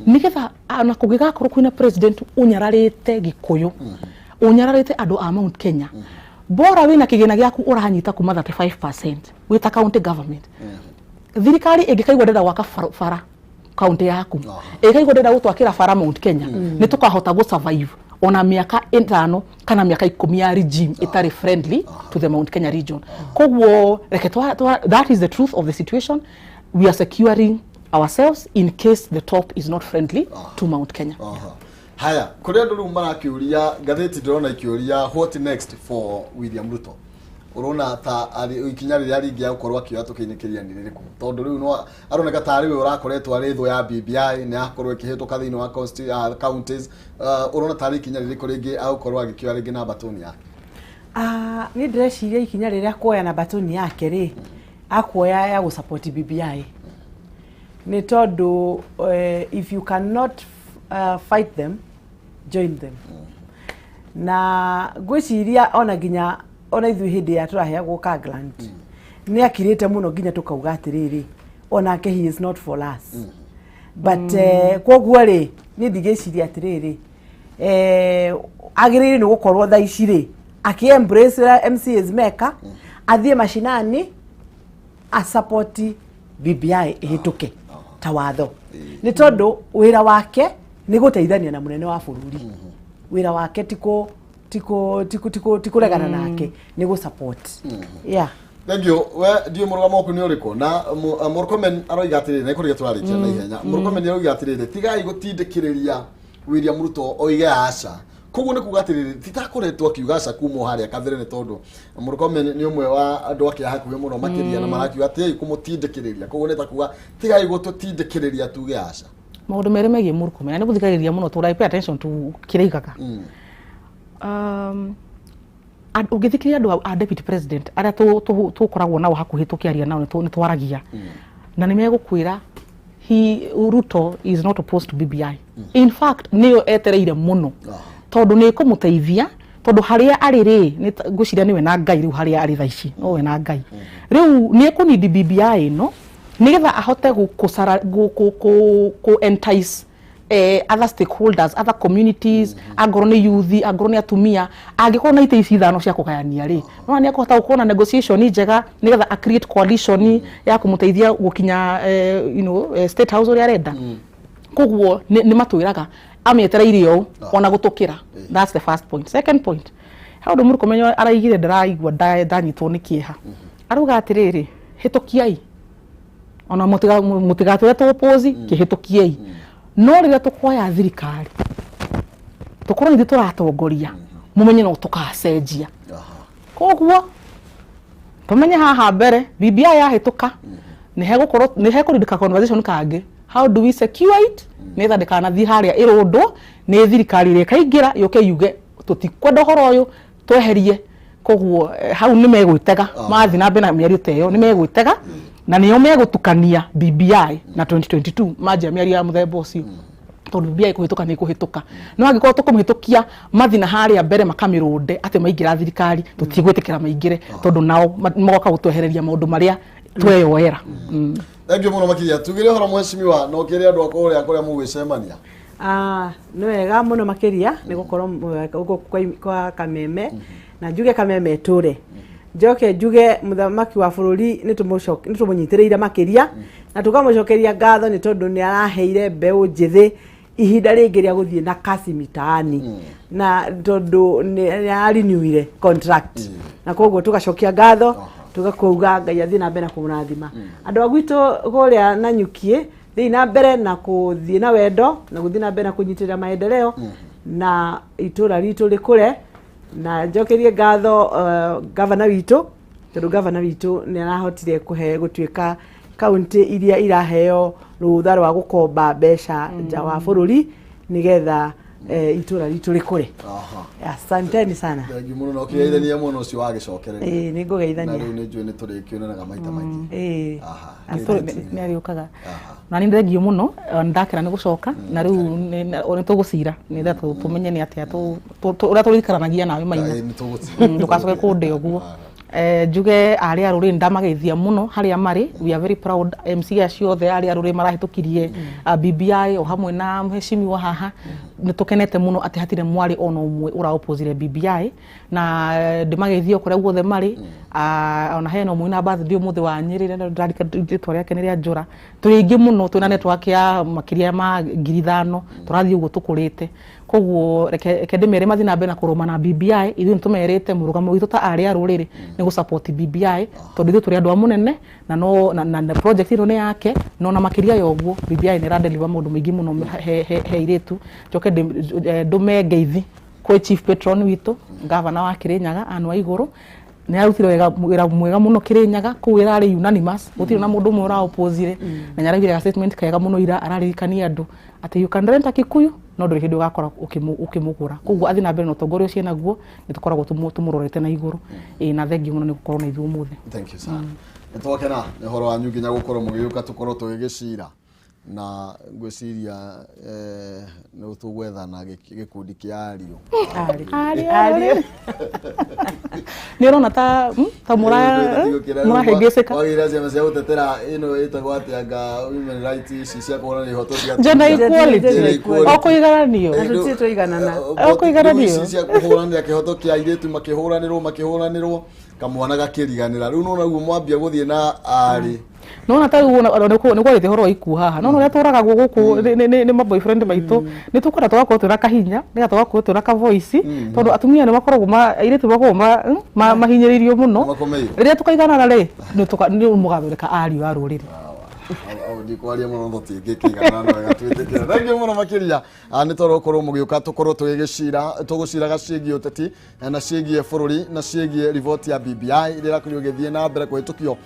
Speaker 2: nigetha na kũgĩgakorwo kwĩna president ũnyararĩte Gĩkũyũ ũnyararĩte andũ a Mount Kenya bora wĩna kĩgĩna gĩaku ũrahanyita kuma 35% wĩta county government thirikari ĩngĩkaigua ndenda gwaka bara county yaku ĩkaigua ndenda gũtwakĩra bara Mount Kenya nĩ tũkahota gũ survive ona miaka 5 kana miaka 10 ya regime itarĩ friendly to the Mount Kenya region koguo that is the truth of the situation we are securing ourselves in case the top is not friendly to Mount Kenya.
Speaker 1: Haya, kũrĩa andũ rĩu marakĩũria ngathĩti ndĩrona ikĩũria what next for William Ruto. Urona ta ikinya rĩrĩa rĩngĩ gũkorwo akĩoya tũkĩnyĩkĩria nĩ rĩrĩkũ. Tondũ rĩu no aroneka ta rĩu ũrakoretwo arĩ thũ ya BBI nĩ akorwo ĩkĩhĩtũka thĩinĩ wa counties. Urona ta ikinya rĩrĩkũ rĩngĩ agũkorwo agĩkĩoya rĩngĩ na batoni yake.
Speaker 3: Nĩ ndĩreciria ikinya rĩrĩa kuoya na batoni yake rĩ akuoya ya gũsupport BBI. Nĩ tondũ if you cannot fight them, join them. Na gwĩciria ona nginya ona ithuĩ hĩndĩ ya tũraheagwo ka grant nĩ akirĩte mũno nginya tukauga atĩrĩrĩ onake he is not for us but koguo rĩ niĩ ndigĩciria atĩrĩrĩ agĩrĩire nĩ gũkorwo thaa ici rĩ aki-embrace MCAs meka athiĩ mashinani a support BBI ĩhĩtũke ta watho nĩ tondũ wĩra wake nĩ gũteithania na mũnene wa bũrũri wĩra wake tikuregana nake nĩ gũ support yeah.
Speaker 1: Thank you. We ndio mũrugamo waku nĩ ũrĩkũ na Murkomen aroiga atĩrĩrĩ na kũrĩa twarĩkia na ihenya Murkomen aroiga atĩrĩrĩ tigai gũtindĩkĩrĩria William Ruto oige aca koguo nĩ kuga atĩrĩrĩ titakoretwo akiuga aca kuma harĩa kabere nĩ tondũ Murkomen nĩ ũmwe wa andũ ake hakuhĩ mũno makĩria na marakiuga atĩ kũmũtindĩkĩrĩria koguo nĩ ta kuga tigai gũtũtindĩkĩrĩria tuge aca
Speaker 2: maũndũ merĩ megiĩ Murkomen nĩ gũthikagĩrĩria mũno tũrai pay attention to kĩrĩigaga ũngĩthikĩrĩria andũ a deputy president arĩa tũkoragwo nao hakuhĩ tũkĩaria nao nĩ twaragia na nĩ megũkwĩra Ruto is not opposed to BBI in fact nĩyo etereire mũno tondũ nĩ kũmũteithia tondũ harĩa arĩ rĩ ngwĩciria nĩwe na Ngai rĩu harĩa arĩ thaa ici nowe na Ngai rĩu nĩ ekũnindi BBI ĩno nĩgetha ahote gũ entice other stakeholders, other communities, angorwo nĩ youth, angorwo nĩ atumia, angĩkorwo na ite ici ithano cia kũgayania rĩ. No nĩ akũhota gũkorwo na negotiation njega nĩgetha a create coalition ya kũmũteithia gũkinya state house ũrĩa arenda. Koguo nĩ matwĩraga amĩetereire ũũ ona gũtũkĩra. That's the first point. Second point. Haũndũ Murkomen araigire ndaraigua ndanyitwo nĩ kĩeha. Aruga atĩrĩrĩ, hĩtũkiai. Ona mũtigatwĩre tũ oppose kĩhĩtũkiai. No rĩrĩa tũkwoya thirikari tũkorwo nĩ tũratongoria mũmenye no tũkacenjia koguo tũmenye haha mbere BBI yahĩtũka nĩ hekũrindĩka conversation kangĩ how do we secure it nĩgetha ndĩkanathiĩ harĩa ĩrũndwo nĩ thirikari ĩrĩa ĩkaingĩra yũke yuge tũtikwenda ũhoro ũyũ tweherie koguo hau nĩ megwĩtega mathiĩ na mbere na mĩario ta ĩyo nĩ megwĩtega na nĩo megũtukania BBI na 2022 manjia mĩario ya mũthemba ũcio tondũ BBI kũhĩtũka nĩ kũhĩtũka no angĩkorwo tũkũmĩhĩtũkia mathi na harĩa mbere makamĩrũnde atĩ maingĩra thirikari tũtigwĩtĩkĩra maingĩre tondũ nao magoka gũtwehereria maũndũ marĩa tweyoera.
Speaker 1: Thank you mũno makĩria tugire ũhoro mheshimiwa no kĩrĩa andũ akwa ũrĩa mũgwĩcemania
Speaker 3: nĩ wega mũno makĩria nĩ gũkorwo kwa Kameme na njuge Kameme tũre njoke njuge mũthamaki wa bũrũri nĩ tũmũnyitĩrĩire makĩria na tũkamũcokeria ngatho nĩ tondũ nĩ araheire mbeũ njĩthĩ ihinda rĩngĩ rĩa gũthiĩ na kasi mitaani na tondũ nĩ arenewire contract na koguo tũgacokia ngatho tũgakauga Ngai athiĩ na mbere na kũmũrathima andũ a gwitũ kũrĩa Nanyuki thiĩ na mbere na gũthiĩ na wendo na gũthiĩ na mbere na kũnyitĩrĩra maendeleo na itũra ritũ rĩkũre na njokerie ngatho governor witũ tondũ governor witũ nĩ arahotire gũtuĩka kaunti iria iraheo rũtha rwa gũkomba mbeca nja wa bũrũri nĩgetha itũra ritũ rĩkũre. Asanteni sana.
Speaker 1: Thengi mũno no kĩgeithania mũno ũcio wagĩcokereria.
Speaker 3: Nĩ ngũgeithania.
Speaker 1: Na rĩu nĩ njũĩ nĩ tũrĩkĩonaga maita maingĩ.
Speaker 2: Nĩ arĩũkaga. Na nĩ thengio mũno ndakĩra nĩ gũcoka na rĩu nĩ tũgũcira nĩgetha tũmenye nĩ atĩa ũrĩa tũrĩkaranagia nawe maina. Ndũgacoke kũndĩ ũguo. Njuge arĩa a rũrĩrĩ ndamageithia mũno harĩa marĩ we are very proud MC ciothe arĩa a rũrĩrĩ marahĩtũkirie BBI o hamwe na mheshimiwa haha nĩ tũkenete mũno atĩ hatirĩ mwari ona ũmwe ũraopposire BBI na ndĩmageithia kũrĩa guothe marĩ ona hena ũmwe na birthday ũmũthĩ wa Nyĩrĩ na ndarika rĩtwa rĩake nĩ rĩa Njũra tũrĩ aingĩ mũno twĩna network ya makĩria ma 5,000 tũrathiĩ ũguo tũkũrĩte koguo reke ndĩmere mathiĩ na mbere na kũrũma na BBI ithuĩ nĩtũmerĩte mũrũgamo witũ ta arĩa a rũrĩrĩ nĩ gũsupport BBI tondũ ithuĩ tũrĩ andũ a mũnene na project ĩno nĩ yake no na makĩria ya ũguo BBI nĩ ĩradeliver maũndũ maingĩ mũno he irĩtu njoke ndũme ngeithi kwĩ chief patron witũ governor wa Kĩrĩnyaga Anne Waigũrũ nĩ arutire wĩra mwega mũno Kĩrĩnyaga kũu ĩrarĩ unanimous gũtirĩ na mũndũ ũmwe ũraopposire na nĩaraugire statement kega mũno ira araririkania andũ atĩ you can rent a Kikuyu no ndũrĩ hĩndĩ ũgakora ũkĩmũgũra koguo athiĩ na mbere na ũtongoria ũcio naguo nĩ tũkoragwo tũmũrorete na igũrũ na thengio mũno nĩ gũkorwo na ithuĩ ũmũthĩ.
Speaker 1: Thank you sir. Nĩ twakena nĩ ũhoro wanyu nginya gũkorwo mũgĩũka tũkorwo tũgĩgĩcira na ngwiciria no tugwethana gikundi kia ariu
Speaker 2: ariu ni rona ta murahengeceka
Speaker 1: wagira cia cia gutetera ino itagwo atianga women rights cia kuhurana ihoto cia
Speaker 2: gender equality okuigaranio
Speaker 1: cia kuhurana kihoto kia airitu makihuranirwo kamwana gakiriganira riu no naguo mwambia guthie na ari
Speaker 2: nona ta ni kwalite horo iku haha nona ria turaga guku ni ma boyfriend baitu ni tukora twako twira kahinya ni twako twira ka voice tondu atumia ni makoragwo airitu bagoma mahinyiririo muno ria tukaigana ri ni mugabirika ariu a ruriri
Speaker 1: ndi kwaria muno ndoti ngikigana no gatwitikia thangi muno makiria ni toro korwo mugiuka tukorwo tugucira gacigie uteti na cigie bururi na cigie report ya BBI ira kuri ugithie na mbere kuhitukio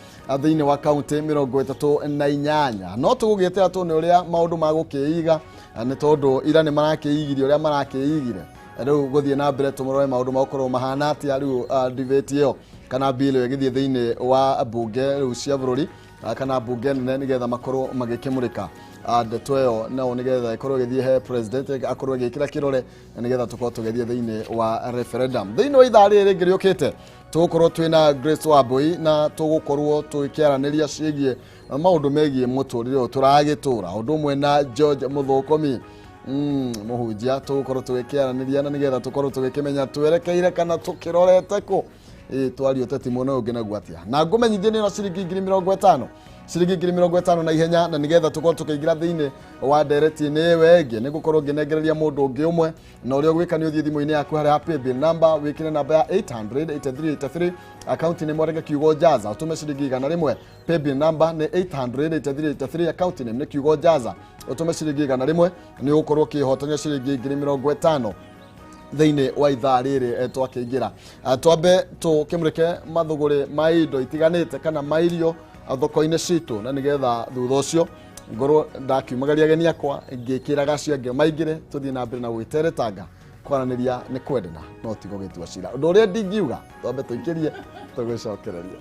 Speaker 1: thiini wa county 38 no tugugitira tu ni uria maundu magukiiga ni tondu ira ni marakiigire uria marakiigire riu guthie na mbere tumurore maundu makorwo mahana atia riu debate iyo kana bill igithie thiini wa bunge riu cia bururi kana bunge nene nigetha makorwo magikimurika ndeto iyo no nigetha ikorwo githie he president akorwo gikira kirore nigetha tukorwo tugithie thiini wa referendum thiini wa ithari ringi riukite tugukorwo twina Grace Wambui na tugukorwo tukiaraniria cigie maundu megie muturire turagitura undu umwe na George Muthukomi muhunjia tugukorwo tugikiaraniria na nigetha tukorwo tugikimenya twerekeire kana tukirorete ku twari uteti muno ungi naguo atia na ngumenyithie ni na ciringi 50,000 na ihenya na nigetha tukorwo tukiingira thiini wa direct-ini wenge ni gukorwo nginengereria mundu ungi umwe na uria gwika ni uthie thimu-ini yaku haria pay bill number wikire namba ya 800-8383 account ni mwarege kiugo jaza utume ciringi 100 pay bill number ni 800-8383 account ni kiugo jaza utume ciringi 100 ni ukorwo kihotania ciringi 50,000 thiini wa ithaa riri twakiingira twambe tukimurike mathuguri ma indo itiganite kana mairio thoko-ini citu na nigetha thutha ucio ngorwo ndakiumagaria ageni akwa ngikiraga ciange maingire tuthie na mbere na gwiteretanga kwaraniria ni kwendana no tigo gitua cira undu uria ndingiuga twambe tuikirie tugicokereria